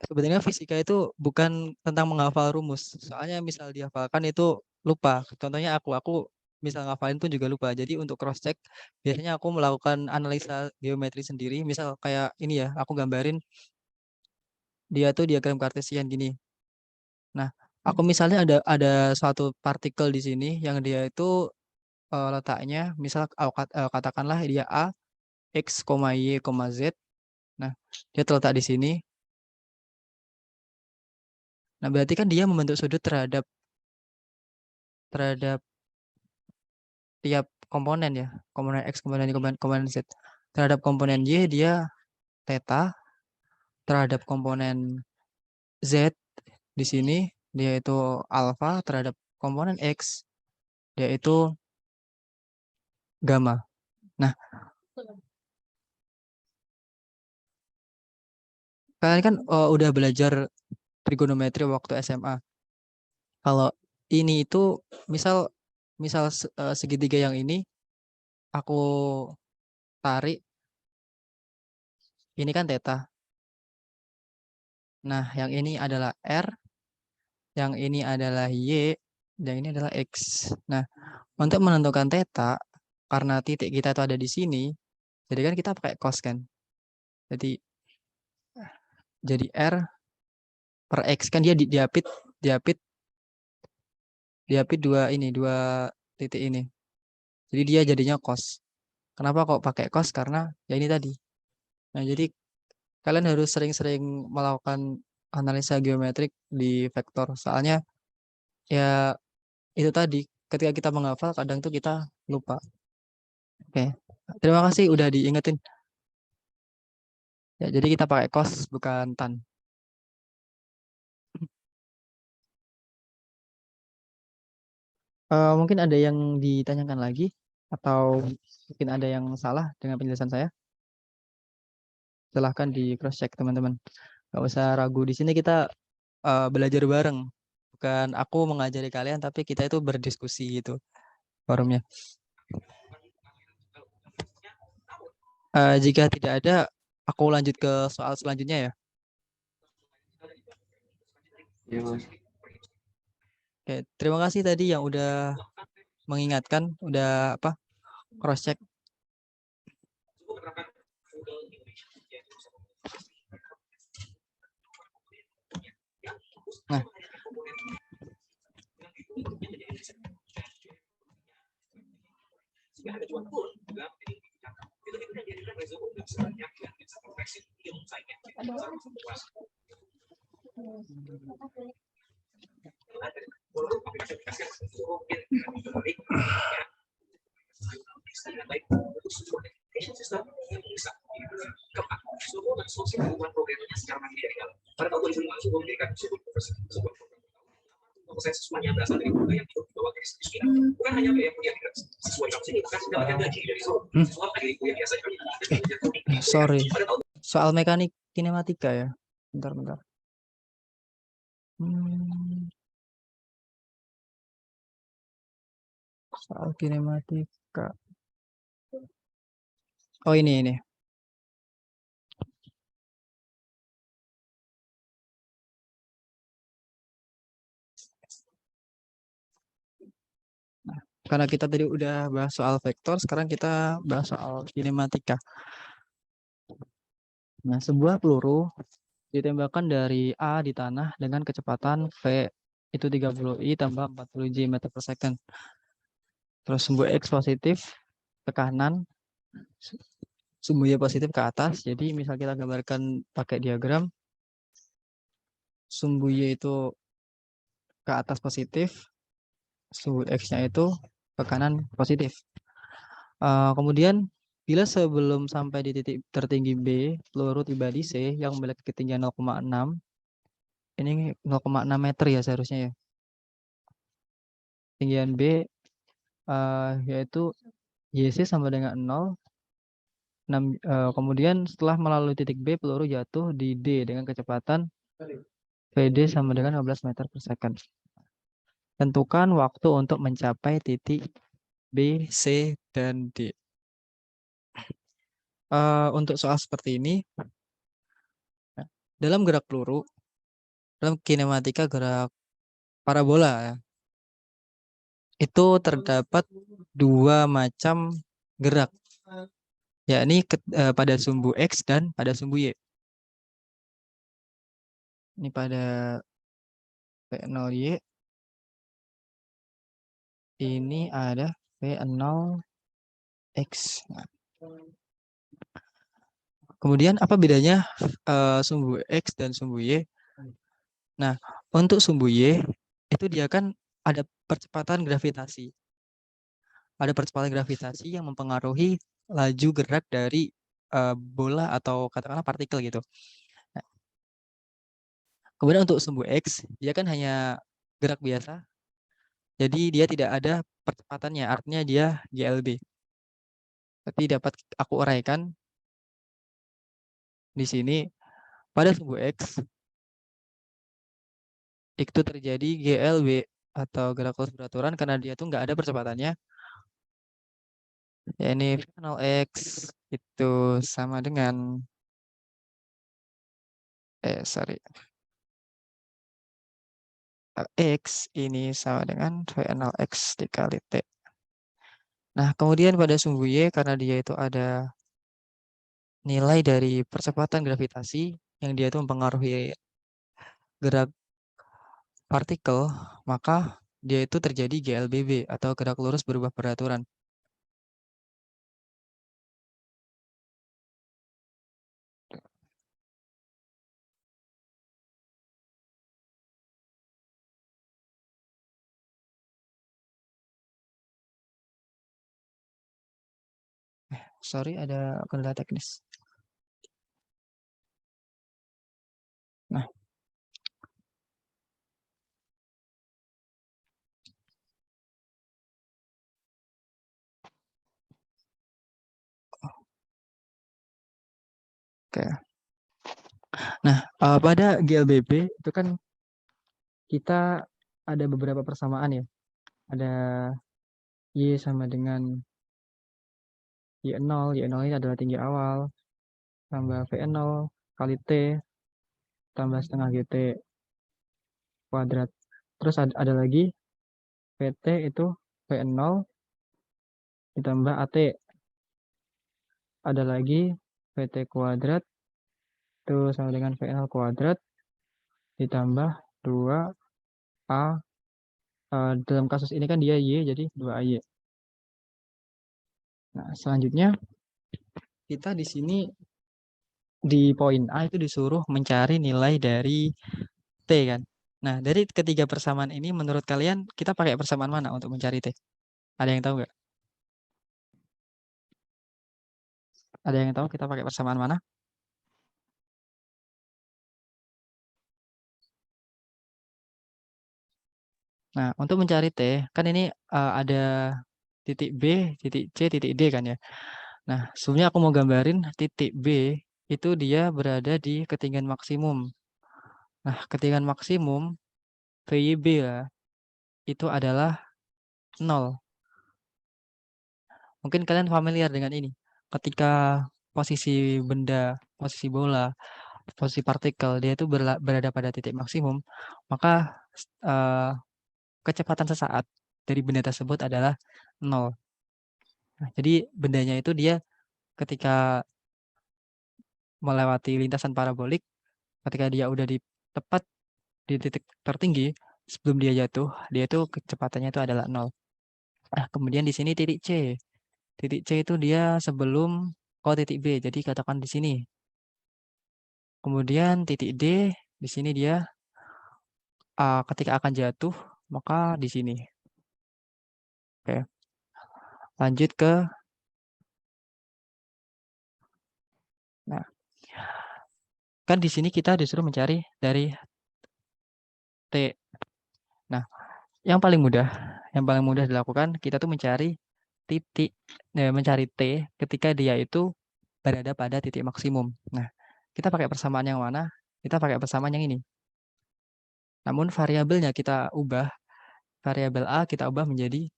sebenarnya fisika itu bukan tentang menghafal rumus. Soalnya misal dihafalkan itu lupa. Contohnya aku misal ngafalin pun juga lupa. Jadi untuk cross check biasanya aku melakukan analisa geometri sendiri. Misal kayak ini ya, aku gambarin dia tuh diagram kartesian gini. Nah, aku misalnya ada suatu partikel di sini yang dia itu letaknya misal katakanlah dia A, X, Y, Z. Nah, dia terletak di sini. Nah, berarti kan dia membentuk sudut terhadap tiap komponen ya, komponen X, komponen Z. Terhadap komponen Y dia theta, terhadap komponen Z di sini dia itu alpha, terhadap komponen X dia itu gamma. Nah, kalian kan udah belajar trigonometri waktu SMA. Kalau ini itu misal segitiga yang ini aku tarik, ini kan theta. Nah, yang ini adalah R, yang ini adalah Y, yang ini adalah X. Nah, untuk menentukan theta, karena titik kita itu ada di sini, jadi kan kita pakai cos kan. Jadi R per X kan dia diapit dua titik ini. Jadi dia jadinya cos. Kenapa kok pakai cos? Karena ya ini tadi. Nah, jadi kalian harus sering-sering melakukan analisa geometrik di vektor. Soalnya ya itu tadi, ketika kita menghafal kadang tuh kita lupa. Oke. Terima kasih udah diingetin. Ya, jadi kita pakai cos bukan tan. Mungkin ada yang ditanyakan lagi atau mungkin ada yang salah dengan penjelasan saya. Silahkan di cross check teman-teman. Gak usah ragu, di sini kita belajar bareng. Bukan aku mengajari kalian, tapi kita itu berdiskusi gitu forumnya. Jika tidak ada, aku lanjut ke soal selanjutnya ya. Iya, Mas. Oke, terima kasih tadi yang udah mengingatkan, udah cross check. Nah, sorry, soal mekanik kinematika ya. Bentar. Soal kinematika. Oh, ini. Nah, karena kita tadi udah bahas soal vektor, sekarang kita bahas soal kinematika. Nah, sebuah peluru ditembakkan dari A di tanah dengan kecepatan V itu 30 I tambah 40 J meter per second. Terus sumbu X positif ke kanan, sumbu Y positif ke atas. Jadi misal kita gambarkan pakai diagram, sumbu Y itu ke atas positif, sumbu X-nya itu ke kanan positif. Kemudian bila sebelum sampai di titik tertinggi B, peluru tiba di C yang memiliki ketinggian 0,6, ini 0,6 meter ya seharusnya ya. Ketinggian B yaitu YC sama dengan 0. Kemudian setelah melalui titik B, peluru jatuh di D dengan kecepatan VD sama dengan 15 meter per second. Tentukan waktu untuk mencapai titik B, C, dan D. Untuk soal seperti ini, dalam gerak peluru, dalam kinematika gerak parabola ya, itu terdapat dua macam gerak, yakni pada sumbu X dan pada sumbu Y. Ini pada V0Y, ini ada V0X. Nah, kemudian apa bedanya sumbu X dan sumbu Y? Nah, untuk sumbu Y itu dia kan ada percepatan gravitasi. Ada percepatan gravitasi yang mempengaruhi laju gerak dari bola atau katakanlah partikel gitu. Nah, kemudian untuk sumbu X, dia kan hanya gerak biasa. Jadi dia tidak ada percepatannya, artinya dia GLB. Tapi dapat aku uraikan di sini pada sumbu X itu terjadi GLB atau gerak lurus beraturan karena dia tuh nggak ada percepatannya. Ya ini V0X itu sama dengan X ini sama dengan V0X dikali T. Nah, kemudian pada sumbu Y karena dia itu ada nilai dari percepatan gravitasi yang dia itu mempengaruhi gerak partikel, maka dia itu terjadi GLBB atau gerak lurus berubah peraturan. Sorry, ada kendala teknis. Nah, oke. Nah, pada GLBB itu kan kita ada beberapa persamaan ya. Ada Y sama dengan Y0 ini adalah tinggi awal, tambah V0 kali T, tambah setengah GT kuadrat. Terus ada lagi VT itu V0 ditambah AT. Ada lagi VT kuadrat itu sama dengan V0 kuadrat ditambah 2A. Dalam kasus ini kan dia Y, jadi 2AY. Nah, selanjutnya kita di sini di poin A itu disuruh mencari nilai dari T kan. Nah, dari ketiga persamaan ini menurut kalian kita pakai persamaan mana untuk mencari T? Ada yang tahu nggak? Ada yang tahu kita pakai persamaan mana? Nah, untuk mencari T, kan ini ada titik B, titik C, titik D kan ya. Nah, sebelumnya aku mau gambarin titik B itu dia berada di ketinggian maksimum. Nah, ketinggian maksimum VYB lah, itu adalah 0. Mungkin kalian familiar dengan ini. Ketika posisi benda, posisi bola, posisi partikel, dia itu berada pada titik maksimum, maka kecepatan sesaat dari benda tersebut adalah 0. Nah, jadi bendanya itu dia ketika melewati lintasan parabolik, ketika dia udah tepat di titik tertinggi, sebelum dia jatuh, dia itu kecepatannya itu adalah 0. Nah, kemudian di sini titik C. Titik C itu dia sebelum titik B, jadi katakan di sini. Kemudian titik D, di sini dia ketika akan jatuh, maka di sini. Oke. Lanjut ke nah. Kan di sini kita disuruh mencari dari T. Nah, yang paling mudah dilakukan kita tuh mencari titik mencari T ketika dia itu berada pada titik maksimum. Nah, kita pakai persamaan yang mana? Kita pakai persamaan yang ini. Namun variabelnya kita ubah, variabel A kita ubah menjadi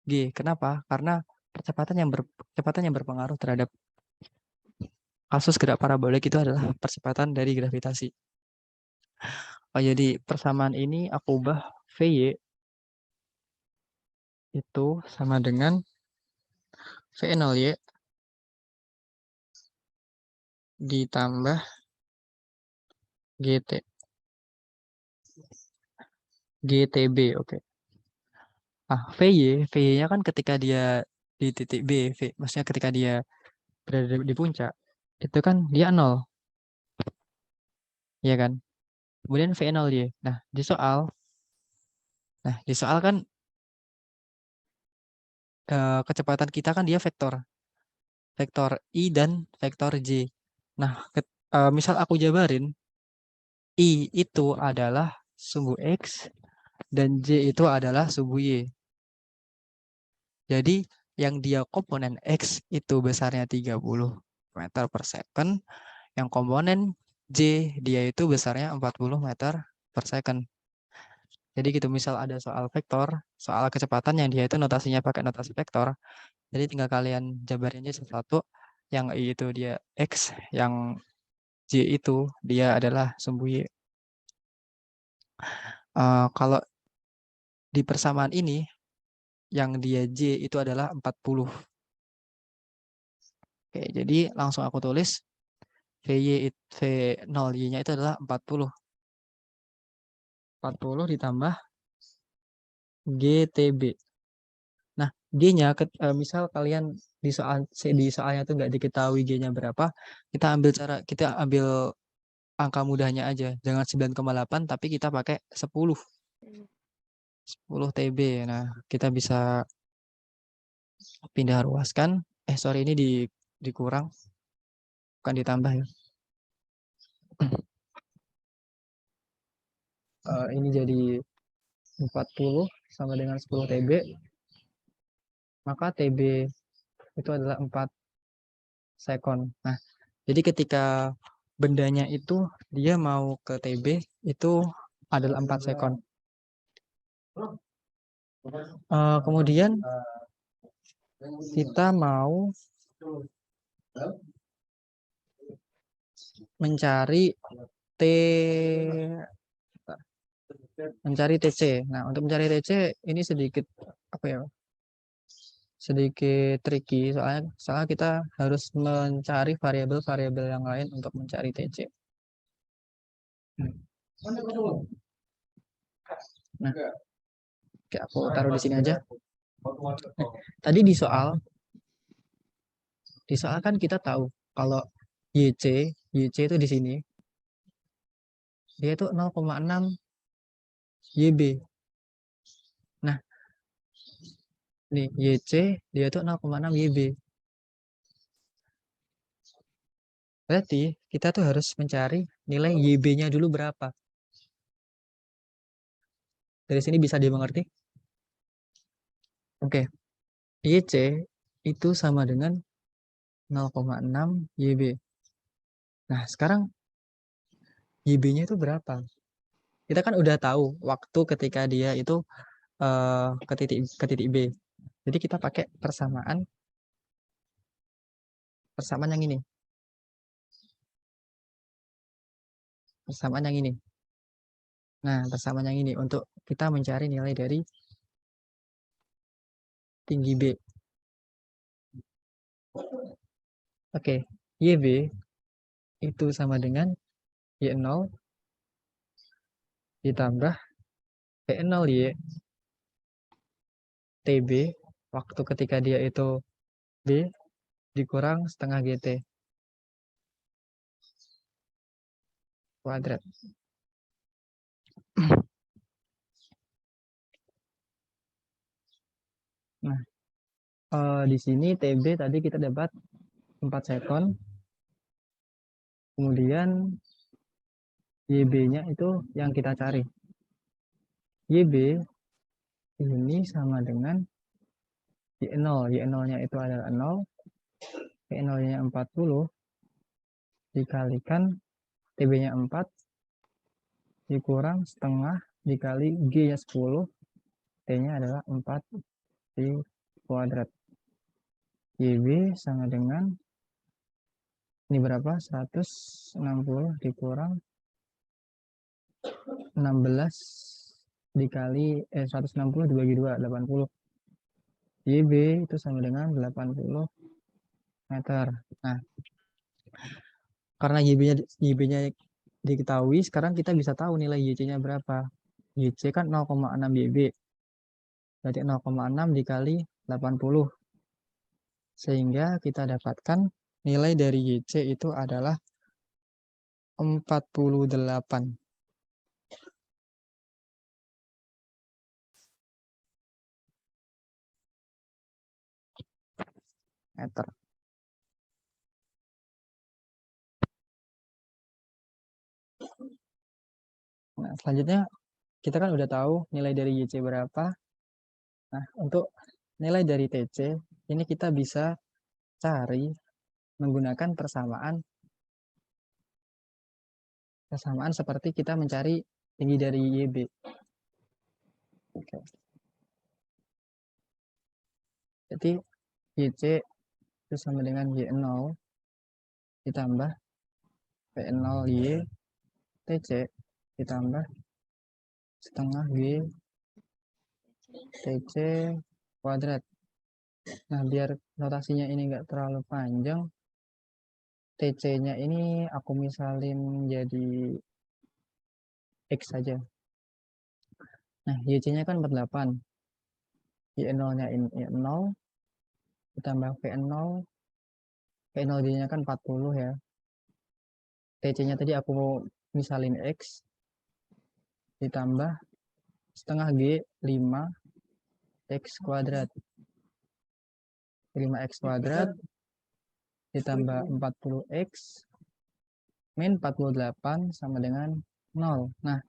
G. Kenapa? Karena kecepatan yang berpengaruh terhadap kasus gerak parabolik itu adalah percepatan dari gravitasi. Oh, jadi persamaan ini aku ubah Vy itu sama dengan V0y ditambah GT. GTB, oke. Vy-nya kan ketika dia di titik B, maksudnya ketika dia berada di puncak, itu kan dia 0. Iya kan? Kemudian V0y. Nah, di soal kan kecepatan kita kan dia vektor I dan vektor J. Nah, misal aku jabarin, I itu adalah sumbu X dan J itu adalah sumbu Y. Jadi yang dia komponen X itu besarnya 30 meter per second, yang komponen J dia itu besarnya 40 meter per second. Jadi gitu, misal ada soal vektor, soal kecepatan yang dia itu notasinya pakai notasi vektor, jadi tinggal kalian jabarin aja satu, yang I itu dia X, yang J itu dia adalah sumbu Y. Kalau di persamaan ini, yang dia J itu adalah 40. Oke, jadi langsung aku tulis V0Y-nya itu adalah 40. 40 ditambah GTB. Nah, G-nya misal kalian di soalnya tuh nggak diketahui G-nya berapa, kita ambil angka mudahnya aja. Jangan 9,8 tapi kita pakai 10. 10 TB. Nah, kita bisa pindah ruaskan. Sorry, ini dikurang, bukan ditambah ya. Ini jadi 40 sama dengan 10 TB. Maka TB itu adalah 4 second. Nah, jadi ketika bendanya itu dia mau ke TB itu adalah 4 second. Kemudian kita mau mencari TC. Nah, untuk mencari TC ini sedikit sedikit tricky, soalnya kita harus mencari variabel-variabel yang lain untuk mencari TC. Nah, oke, aku taruh di sini aja. Tadi di soal kan kita tahu kalau YC itu di sini dia itu 0,6 YB. Nah, nih YC dia itu 0,6 YB. Berarti kita tuh harus mencari nilai YB-nya dulu berapa. Dari sini bisa dimengerti? Oke. YC itu sama dengan 0,6 YB. Nah, sekarang YB-nya itu berapa? Kita kan udah tahu waktu ketika dia itu ke titik B. Jadi kita pakai persamaan yang ini. Persamaan yang ini. Nah, persamaan yang ini untuk kita mencari nilai dari tinggi B. Oke, YB itu sama dengan Y0 ditambah V0Y TB waktu ketika dia itu B dikurang setengah GT kuadrat. Nah, di sini TB tadi kita dapat 4 second. Kemudian YB-nya itu yang kita cari. YB ini sama dengan Y0. Y0-nya itu adalah 0. Y0-nya 40 dikalikan TB-nya 4 dikurang setengah dikali G-nya 10. T-nya adalah 4 di kuadrat. YB sama dengan Ini berapa? 160 dikurang 16 dikali 160 dibagi 2, 80. YB itu sama dengan 80 meter. Nah, karena YB-nya diketahui, sekarang kita bisa tahu nilai YC-nya berapa. YC kan 0,6 YB. Berarti 0,6 dikali 80. Sehingga kita dapatkan nilai dari YC itu adalah 48 meter. Nah, selanjutnya kita kan udah tahu nilai dari YC berapa. Nah, untuk nilai dari TC, ini kita bisa cari menggunakan persamaan seperti kita mencari tinggi dari YB. Oke. Jadi YC itu sama dengan Y0 ditambah P0Y TC ditambah setengah Y TC kuadrat. Nah, biar notasinya ini enggak terlalu panjang, TC-nya ini aku misalin jadi X saja. Nah, YC-nya kan 48. Y0-nya ini Y0 ditambah V0. V0-nya kan 40 ya. TC-nya tadi aku misalin X ditambah setengah G 5 X kuadrat. 5X kuadrat ditambah 40X min 48 sama dengan 0. Nah,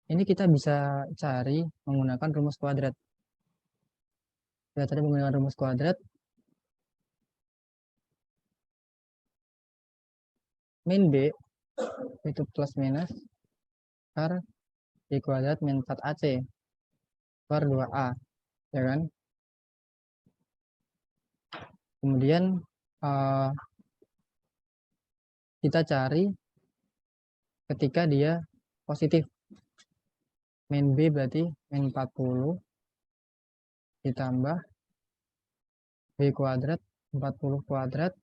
ini kita bisa cari menggunakan rumus kuadrat. Kita cari menggunakan rumus kuadrat. Min B itu plus minus per B kuadrat min 4AC per 2A. Ya kan? Kemudian kita cari ketika dia positif. Min B berarti min 40 ditambah B kuadrat 40 kuadrat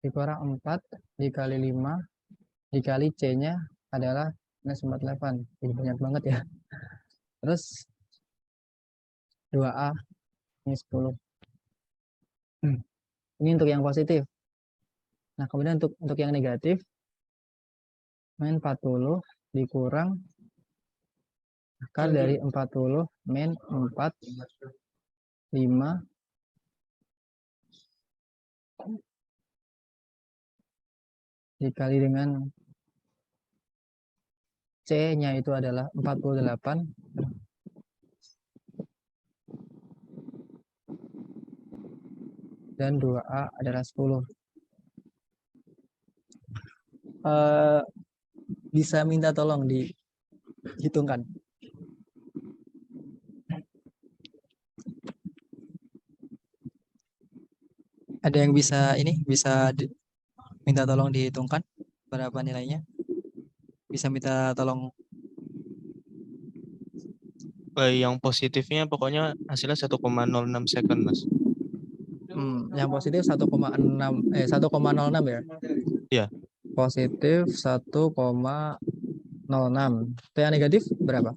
dikurang 4 dikali 5 dikali C-nya adalah minus 48. Jadi banyak banget ya. Terus 2A minus 10. Ini untuk yang positif. Nah, kemudian untuk yang negatif, min 40 dikurang akar dari 40 min 4, 5, dikali dengan C-nya itu adalah 48. Dan 2A adalah 10. Bisa minta tolong dihitungkan. Ada yang bisa minta tolong dihitungkan berapa nilainya? Bisa minta tolong. Yang positifnya pokoknya hasilnya 1,06 second, Mas. Yang positif 1,06 ya? Iya. Positif 1,06. Itu yang negatif berapa?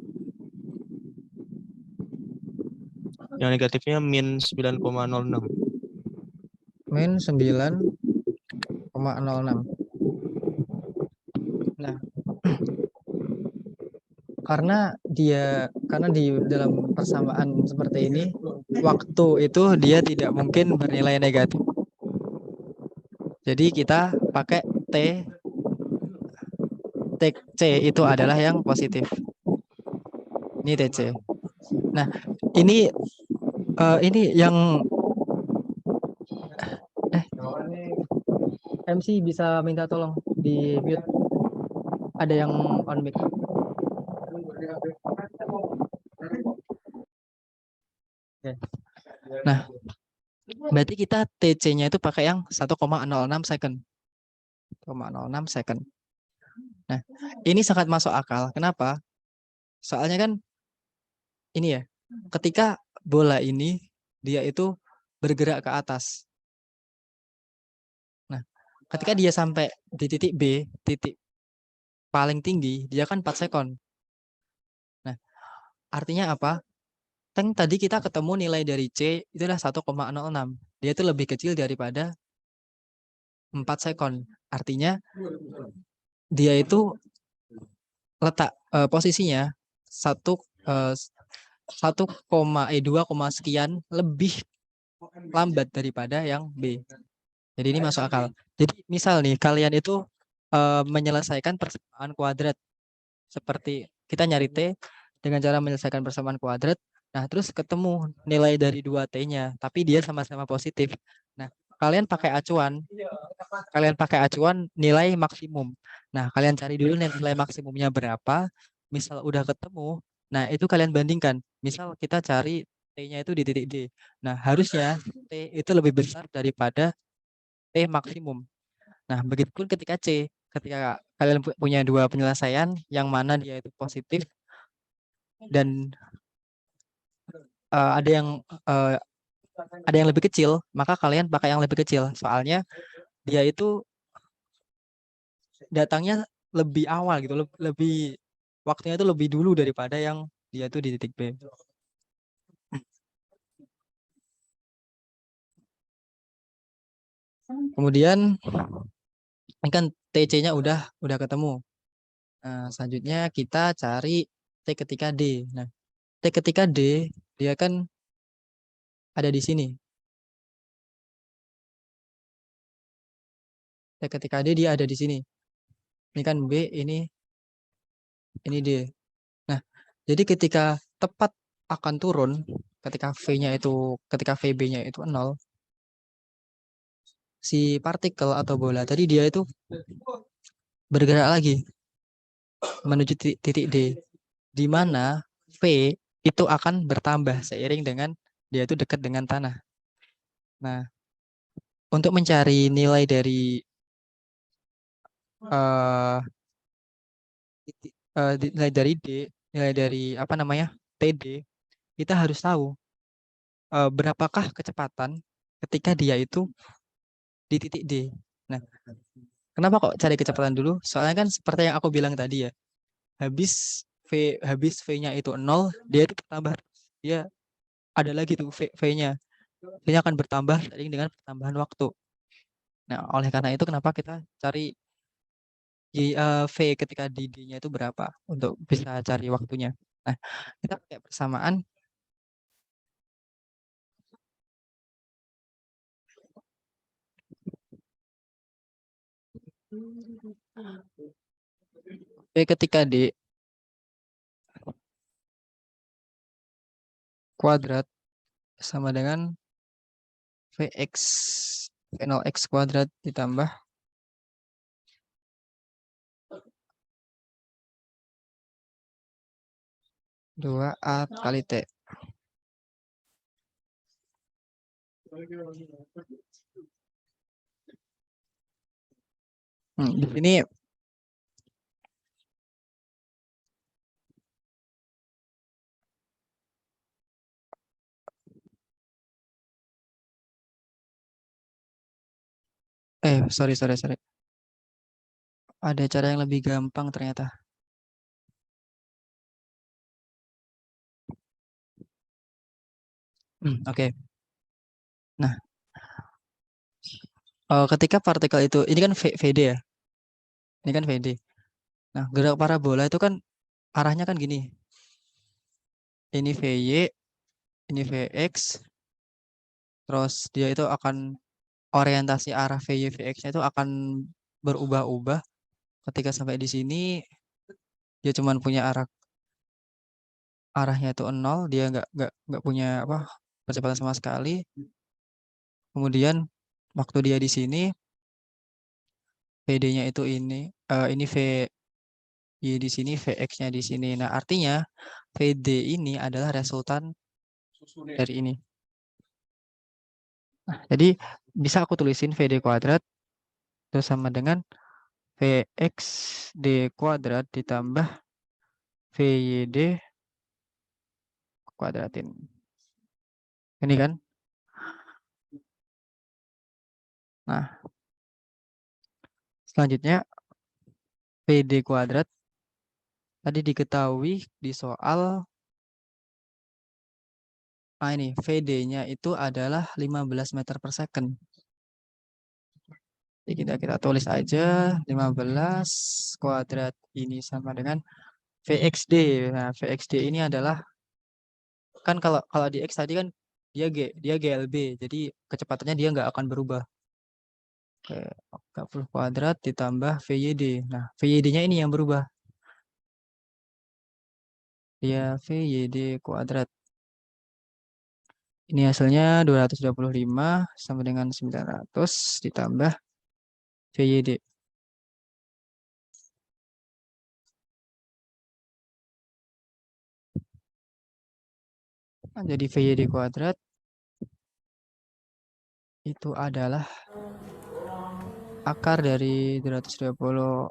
Yang negatifnya min 9,06. Min 9,06. Nah, karena di dalam persamaan seperti ini, waktu itu dia tidak mungkin bernilai negatif. Jadi kita pakai TC itu adalah yang positif. Ini TC. Nah, ini yang MC bisa minta tolong di mute. Ada yang on mic. Oke. Nah, berarti kita TC-nya itu pakai yang 1,06 second. 1,06 second. Nah, ini sangat masuk akal. Kenapa? Soalnya kan ini ya, ketika bola ini dia itu bergerak ke atas. Nah, ketika dia sampai di titik B, titik paling tinggi, dia kan 4 second. Nah, artinya apa? Tadi kita ketemu nilai dari C itu adalah 1,06. Dia itu lebih kecil daripada 4 second. Artinya dia itu letak posisinya 2, sekian lebih lambat daripada yang B. Jadi ini masuk akal. Jadi misal nih kalian itu menyelesaikan persamaan kuadrat seperti kita nyari T dengan cara menyelesaikan persamaan kuadrat. Nah, terus ketemu nilai dari 2T-nya, tapi dia sama-sama positif. Nah, kalian pakai acuan nilai maksimum. Nah, kalian cari dulu nilai maksimumnya berapa. Misal udah ketemu, nah itu kalian bandingkan. Misal kita cari T-nya itu di titik D. Nah, harusnya T itu lebih besar daripada T maksimum. Nah, begitupun ketika C, ketika kalian punya dua penyelesaian yang mana dia itu positif dan ada yang lebih kecil, maka kalian pakai yang lebih kecil. Soalnya dia itu datangnya lebih awal gitu, lebih waktunya itu lebih dulu daripada yang dia itu di titik B. Kemudian ini kan TC-nya udah ketemu. Nah, selanjutnya kita cari T ketika D. Nah, T ketika D dia kan ada di sini. T ketika D dia ada di sini. Ini kan B, ini D. Nah, jadi ketika tepat akan turun, ketika VB-nya itu 0, si partikel atau bola tadi dia itu bergerak lagi menuju titik D, di mana V itu akan bertambah seiring dengan dia itu dekat dengan tanah. Nah, untuk mencari nilai dari nilai dari D, nilai dari apa namanya TD, kita harus tahu berapakah kecepatan ketika dia itu di titik D. Nah, kenapa kok cari kecepatan dulu? Soalnya kan seperti yang aku bilang tadi ya, habis V-nya itu 0, dia itu bertambah. Dia ada lagi tuh V-nya. V-nya akan bertambah seiring dengan pertambahan waktu. Nah, oleh karena itu kenapa kita cari V ketika di D-nya itu berapa untuk bisa cari waktunya. Nah, kita pakai persamaan V ketika D kuadrat sama dengan V0x kuadrat ditambah 2A kali T. Di sini sorry. Ada cara yang lebih gampang ternyata. Oke. Nah, ketika partikel itu, ini kan VD ya. Ini kan VD. Nah, gerak parabola itu kan arahnya kan gini. Ini VY, ini VX. Terus dia itu akan orientasi arah VY VX-nya itu akan berubah-ubah. Ketika sampai di sini dia cuma punya arahnya itu 0, dia nggak punya percepatan sama sekali. Kemudian waktu dia di sini PD-nya itu ini V di sini, VX-nya di sini. Nah, artinya VD ini adalah resultan dari ini. Nah, jadi bisa aku tulisin VD kuadrat itu sama dengan VXD kuadrat ditambah VYD kuadratin. Ini kan? Nah, selanjutnya PD kuadrat tadi diketahui di soal ini VD-nya itu adalah 15 meter per second. Jadi kita tulis aja 15 kuadrat ini sama dengan VXD. Nah, VXD ini adalah kan kalau di X tadi kan dia GLB, jadi kecepatannya dia nggak akan berubah. Oke, 40 kuadrat ditambah VYD. Nah, VYD-nya ini yang berubah. Dia VYD kuadrat. Ini hasilnya 225 sama dengan 900 ditambah VYD. Nah, jadi VYD kuadrat itu adalah akar dari 220.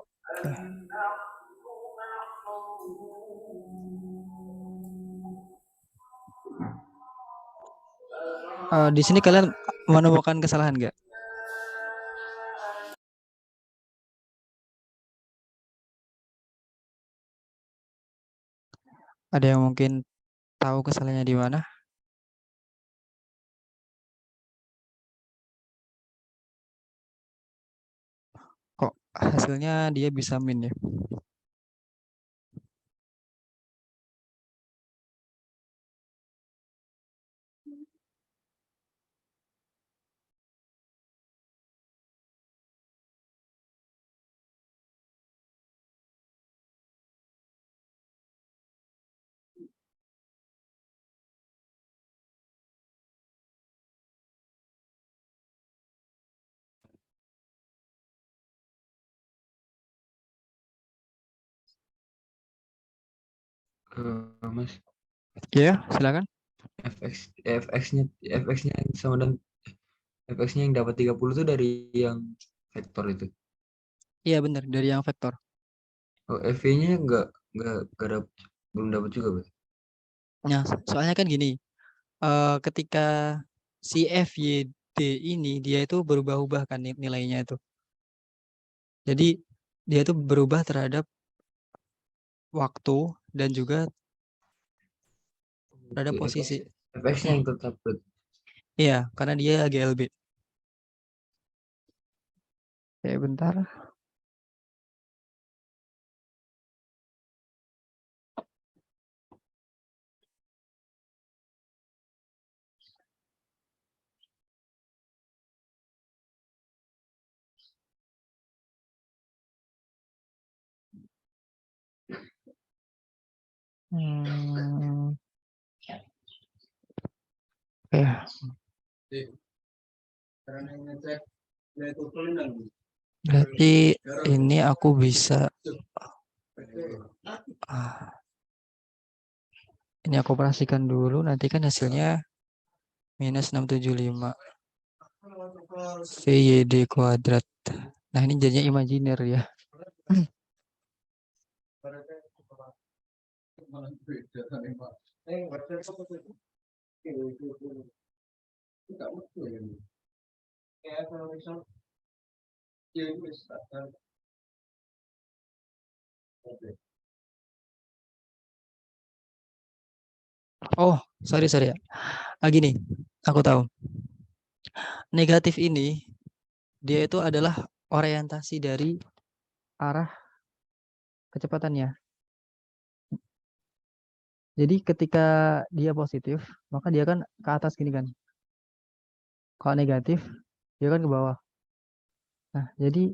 Di sini kalian menemukan kesalahan nggak? Ada yang mungkin tahu kesalahannya di mana? Kok hasilnya dia bisa min ya? Mas, Ya, silakan. fx-nya yang sama dan fx-nya yang dapat 30 itu dari yang vektor itu. Iya benar, dari yang vektor. Oh, fv-nya nggak dapet, belum dapat juga, Bang. Nah, soalnya kan gini, ketika si FYD ini dia itu berubah-ubah kan nilainya itu. Jadi dia itu berubah terhadap waktu dan juga terhadap posisi. fx-nya yang tetap. Iya, karena dia GLB. Oke, bentar. Oke. Berarti ini aku bisa ini aku operasikan dulu, nanti kan hasilnya minus 675 VYD kuadrat. Nah, ini jadinya imajiner ya. Oh, sorry ya. Gini, aku tahu. Negatif ini dia itu adalah orientasi dari arah kecepatannya. Jadi ketika dia positif, maka dia kan ke atas gini kan. Kalau negatif, dia kan ke bawah. Nah, jadi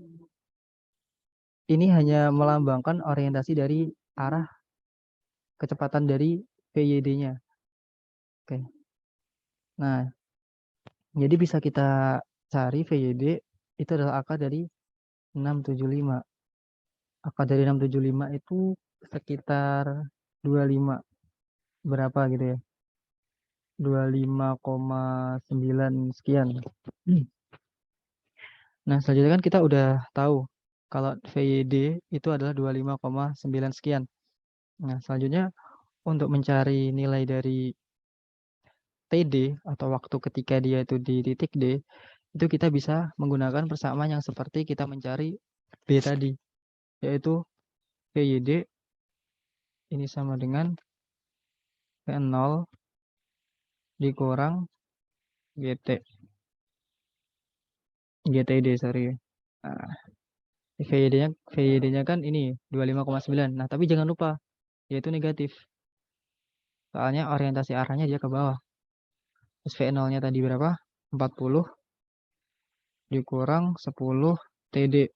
ini hanya melambangkan orientasi dari arah kecepatan dari VYD-nya. Oke. Nah, jadi bisa kita cari VYD itu adalah akar dari 675. Akar dari 675 itu sekitar 25. Berapa gitu ya? 25,9 sekian. Nah, selanjutnya kan kita udah tahu Kalau VYD itu adalah 25,9 sekian. Nah, selanjutnya untuk mencari nilai dari TD atau waktu ketika dia itu di titik D, itu kita bisa menggunakan persamaan yang seperti kita mencari B tadi, yaitu VYD ini sama dengan V0 dikurang GTD, sorry. Nah, VYD-nya kan ini 25,9. Nah, tapi jangan lupa, yaitu negatif. Soalnya orientasi arahnya dia ke bawah. Terus V0-nya tadi berapa? 40 dikurang 10 TD.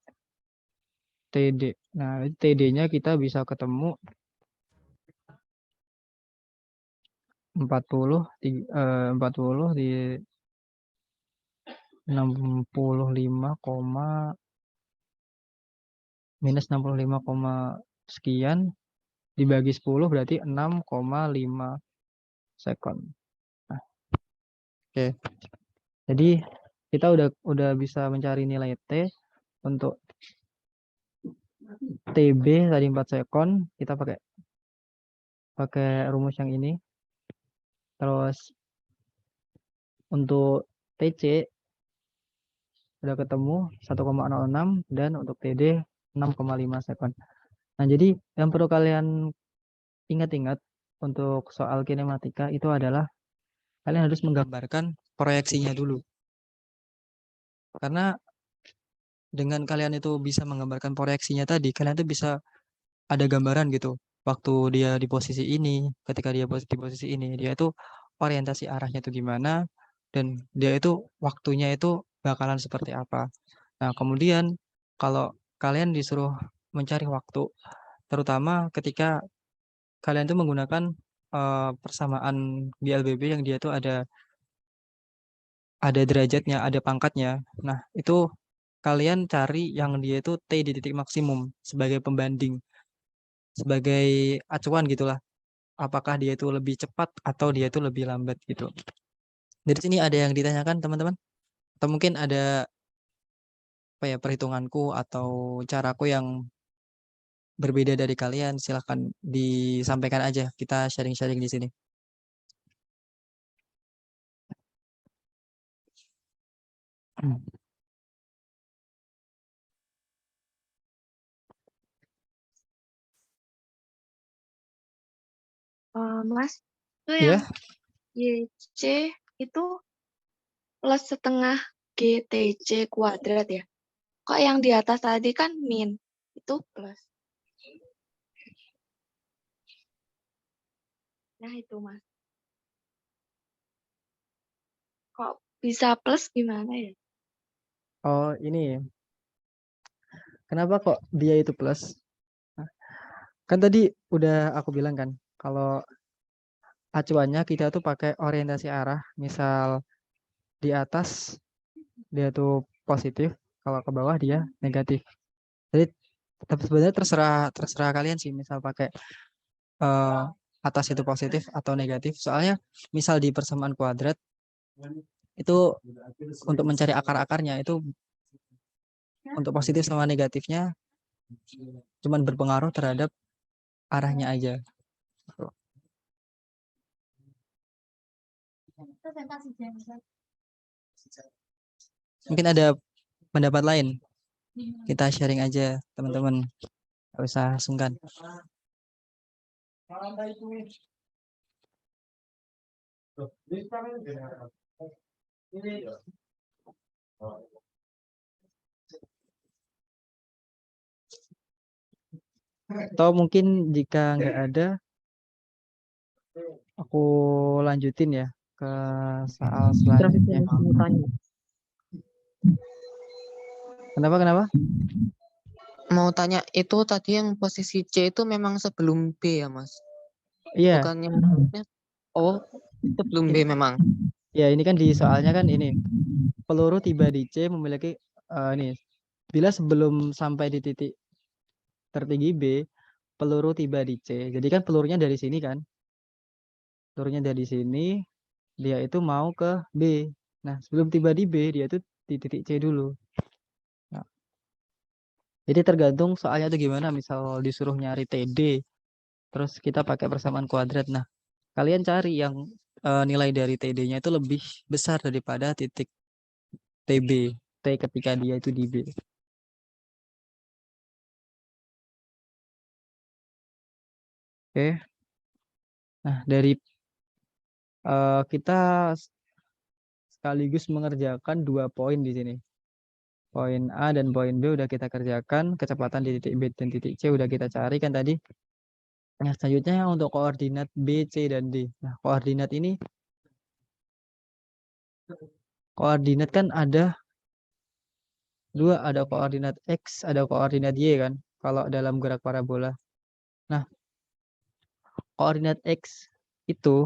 Nah, TD-nya kita bisa ketemu 40 di 65, minus 65, sekian dibagi 10 berarti 6,5 second. Nah, oke. Jadi kita udah bisa mencari nilai T untuk TB tadi 4 second, kita pakai rumus yang ini. Terus untuk TC udah ketemu 1,06 dan untuk TD 6,5 second. Nah, jadi yang perlu kalian ingat-ingat untuk soal kinematika itu adalah kalian harus menggambarkan proyeksinya dulu. Karena dengan kalian itu bisa menggambarkan proyeksinya tadi, kalian tuh bisa ada gambaran gitu. Waktu dia di posisi ini, ketika dia di posisi ini, dia itu orientasi arahnya itu gimana, dan dia itu waktunya itu bakalan seperti apa. Nah, kemudian kalau kalian disuruh mencari waktu, terutama ketika kalian tuh menggunakan persamaan GLBB yang dia tuh ada derajatnya, ada pangkatnya. Nah, itu kalian cari yang dia itu T di titik maksimum sebagai pembanding, sebagai acuan gitulah. Apakah dia itu lebih cepat atau dia itu lebih lambat gitu. Dari sini ada yang ditanyakan teman-teman? Atau mungkin ada apa ya, perhitunganku atau caraku yang berbeda dari kalian? Silahkan disampaikan aja. Kita sharing-sharing di sini. Mas, itu Ya, yang YC itu plus setengah GTC kuadrat ya. Kok yang di atas tadi kan min, itu plus. Nah itu Mas. Kok bisa plus gimana ya? oh ini. Kenapa kok dia itu plus? Nah, kan tadi udah aku bilang kan, kalau acuannya kita tuh pakai orientasi arah. Misal di atas dia tuh positif, kalau ke bawah dia negatif. Jadi tapi sebenarnya terserah kalian sih, misal pakai atas itu positif atau negatif. Soalnya misal di persamaan kuadrat itu untuk mencari akar-akarnya itu untuk positif sama negatifnya cuman berpengaruh terhadap arahnya aja. Mungkin ada pendapat lain, kita sharing aja teman-teman, gak usah sungkan. Atau mungkin jika nggak ada, aku lanjutin ya ke soal selanjutnya. Kenapa? Mau tanya, itu tadi yang posisi C itu memang sebelum B ya, Mas? Iya. Bukannya, oh, sebelum B memang. Ya, ini kan di soalnya kan ini, peluru tiba di C memiliki ini, bila sebelum sampai di titik tertinggi B, peluru tiba di C. Jadi kan pelurunya dari sini kan. Pelurunya dari sini, dia itu mau ke B. Nah, sebelum tiba di B, dia itu di titik C dulu. Nah, Jadi tergantung soalnya itu gimana. Misal disuruh nyari TD, terus kita pakai persamaan kuadrat. Nah, kalian cari yang nilai dari TD-nya itu lebih besar daripada titik TB, T ketika dia itu di B. Oke. Nah, dari kita sekaligus mengerjakan 2 poin di sini. Poin A dan poin B udah kita kerjakan, kecepatan di titik B dan titik C udah kita cari kan tadi. Nah, selanjutnya untuk koordinat B, C, dan D. Nah, koordinat ini, koordinat kan ada 2, ada koordinat X, ada koordinat Y kan, kalau dalam gerak parabola. Nah, koordinat X itu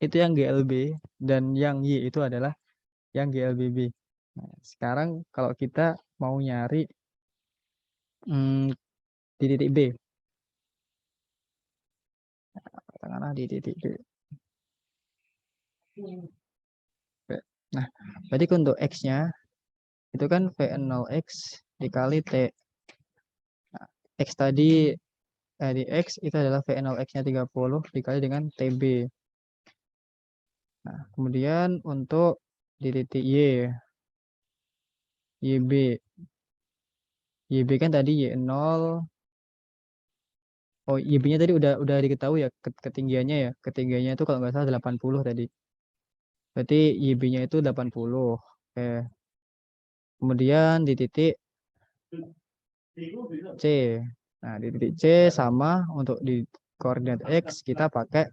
yang GLB, dan yang Y itu adalah yang GLBB. Nah, sekarang kalau kita mau nyari di titik B, katakanlah di titik B. Nah, berarti untuk X-nya itu kan V0X dikali T. Nah, X tadi di X itu adalah V0X-nya 30 dikali dengan TB. Nah, kemudian untuk di titik Y, YB. YB kan tadi Y0. Oh, YB-nya tadi udah diketahui ya ketinggiannya ya. Ketinggiannya itu kalau nggak salah 80 tadi. Berarti YB-nya itu 80. Oke. Kemudian di titik C. Nah, di titik C sama untuk di koordinat X kita pakai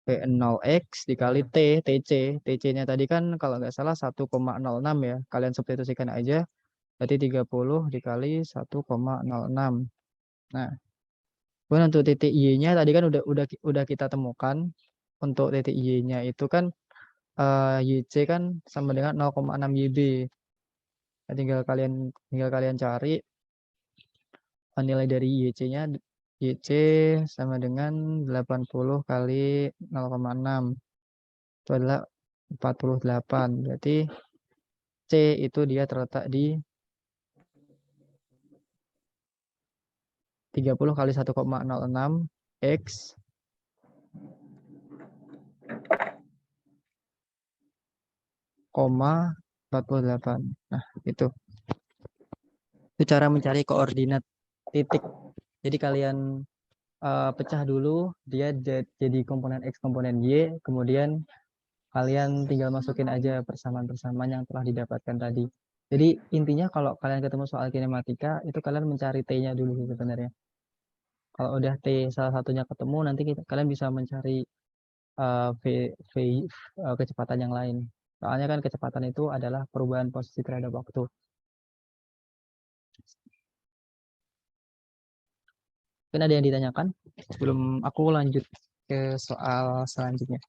V0X dikali T, TC. TC-nya tadi kan kalau nggak salah 1,06 ya. Kalian substitusikan aja. Berarti 30 dikali 1,06. Nah, kemudian untuk titik Y-nya tadi kan udah kita temukan. Untuk titik Y-nya itu kan YC kan sama dengan 0,6 YB. Nah, tinggal kalian cari nilai dari YC-nya. YC sama dengan 80 kali 0,6. Itu adalah 48. Berarti C itu dia terletak di 30 kali 1,06 X koma 48. Nah, itu cara mencari koordinat titik. Jadi kalian pecah dulu dia jadi komponen X, komponen Y, kemudian kalian tinggal masukin aja persamaan-persamaan yang telah didapatkan tadi. Jadi intinya kalau kalian ketemu soal kinematika itu kalian mencari T-nya dulu sebenarnya. Kalau udah T salah satunya ketemu, nanti kalian bisa mencari kecepatan yang lain. Soalnya kan kecepatan itu adalah perubahan posisi terhadap waktu. Mungkin ada yang ditanyakan sebelum aku lanjut ke soal selanjutnya.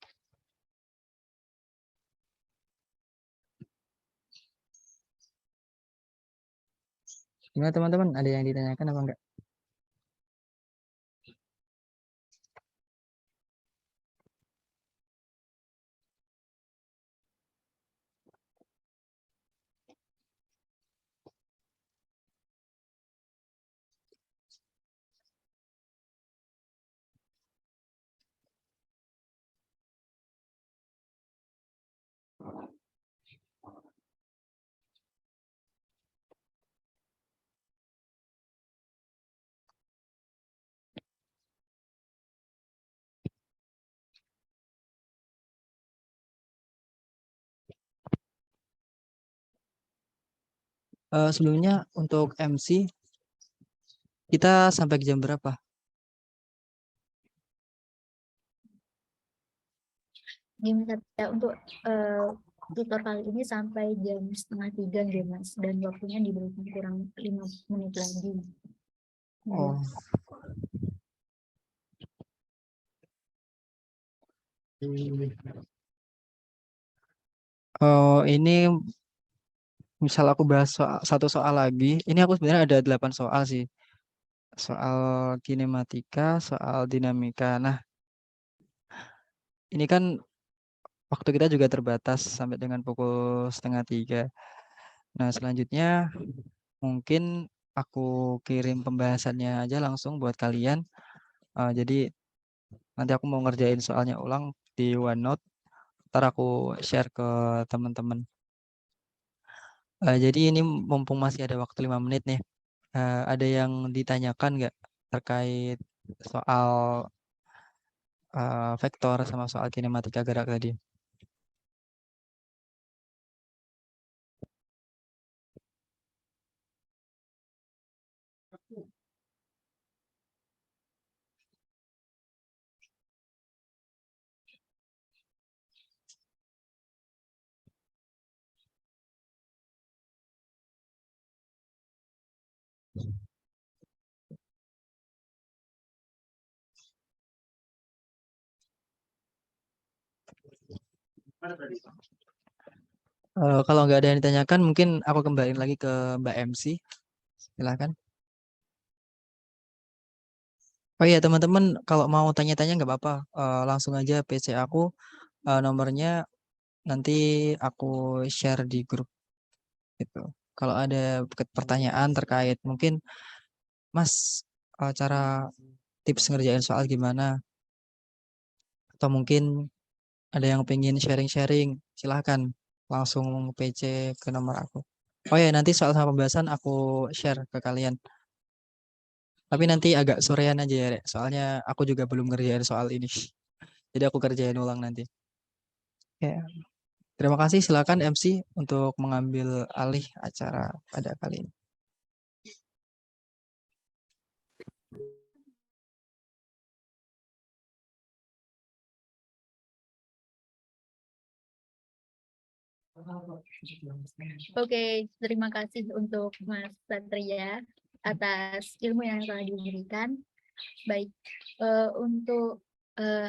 Gimana teman-teman? Ada yang ditanyakan apa enggak? Sebelumnya untuk MC kita sampai jam berapa? Untuk tutor kali ini sampai jam 2:30 ya Mas, dan waktunya diberikan kurang 5 menit lagi. Oh. Oh, ini misal aku bahas satu soal lagi. Ini aku sebenarnya ada 8 soal sih. Soal kinematika, soal dinamika. Nah, ini kan waktu kita juga terbatas sampai dengan pukul 2:30. Nah, selanjutnya mungkin aku kirim pembahasannya aja langsung buat kalian. Jadi nanti aku mau ngerjain soalnya ulang di OneNote. Ntar aku share ke teman-teman. Jadi ini mumpung masih ada waktu 5 menit nih. Ada yang ditanyakan nggak terkait soal vektor sama soal kinematika gerak tadi? Kalau nggak ada yang ditanyakan, mungkin aku kembaliin lagi ke Mbak MC. Silahkan. Oh iya teman-teman, kalau mau tanya-tanya nggak apa-apa, langsung aja PC aku, nomornya nanti aku share di grup gitu. Kalau ada pertanyaan terkait mungkin Mas, cara tips ngerjain soal gimana? Atau mungkin ada yang pengen sharing-sharing, silahkan langsung PC ke nomor aku. Oh ya, nanti soal sama pembahasan aku share ke kalian. Tapi nanti agak sorean aja ya, Rek. Soalnya aku juga belum ngerjain soal ini. Jadi aku kerjain ulang nanti. Ya. Terima kasih, silakan MC untuk mengambil alih acara pada kali ini. Oke, terima kasih untuk Mas Satria atas ilmu yang telah diberikan. Baik, untuk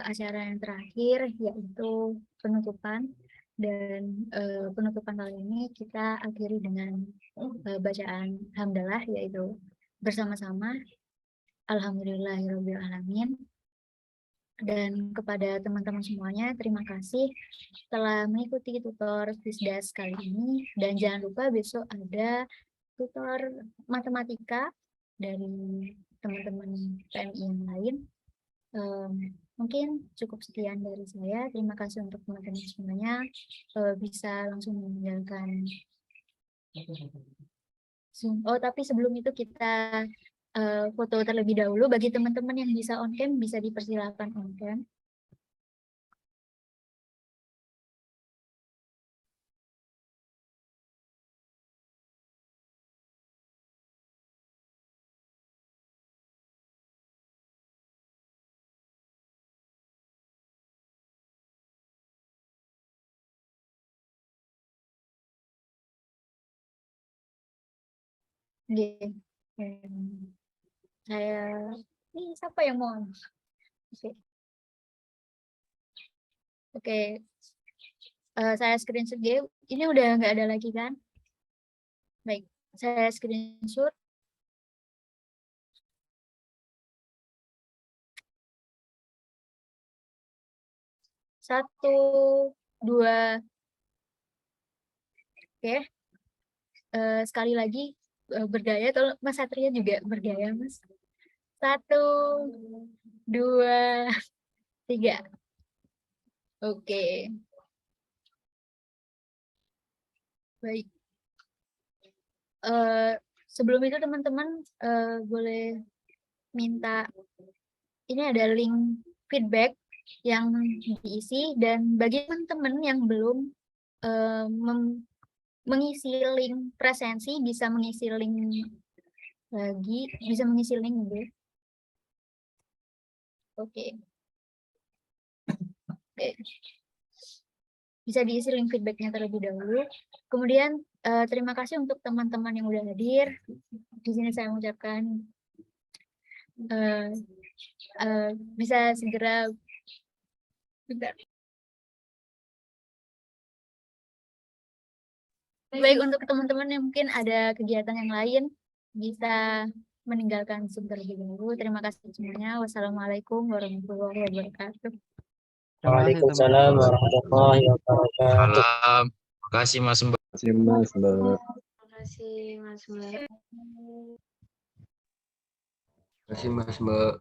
acara yang terakhir yaitu penutupan, dan penutupan kali ini kita akhiri dengan bacaan hamdalah, yaitu bersama-sama Alhamdulillahirabbil alamin. Dan kepada teman-teman semuanya, terima kasih telah mengikuti tutor Fisdas kali ini, dan jangan lupa besok ada tutor matematika dari teman-teman PMI yang lain. Mungkin cukup sekian dari saya. Terima kasih untuk teman-teman semuanya. Bisa langsung meninggalkan Zoom. Oh, tapi sebelum itu kita foto terlebih dahulu. Bagi teman-teman yang bisa on cam, bisa dipersilakan on cam. Saya ini siapa yang mau? Oke. Saya screenshot dia. Ini udah nggak ada lagi kan? Baik, saya screenshot. Satu, dua. Oke. Sekali lagi bergaya. Tolong Mas Satria juga bergaya, Mas. 1, 2, 3. Oke. Baik. Sebelum itu teman-teman boleh minta, ini ada link feedback yang diisi, dan bagi teman-teman yang belum mengisi link presensi, bisa mengisi link lagi, bisa mengisi link gitu. Oke. Bisa diisi link feedbacknya terlebih dahulu. Kemudian terima kasih untuk teman-teman yang udah hadir. Di sini saya mengucapkan bisa segera. Bentar. Baik, untuk teman-teman yang mungkin ada kegiatan yang lain, bisa meninggalkan Zoom terlebih dahulu. Terima kasih semuanya. Wassalamualaikum warahmatullahi wabarakatuh. Waalaikumsalam warahmatullahi wabarakatuh. Salam. Terima kasih Mas Mbak. Terima kasih Mas Mbak. Terima kasih Mas Mbak.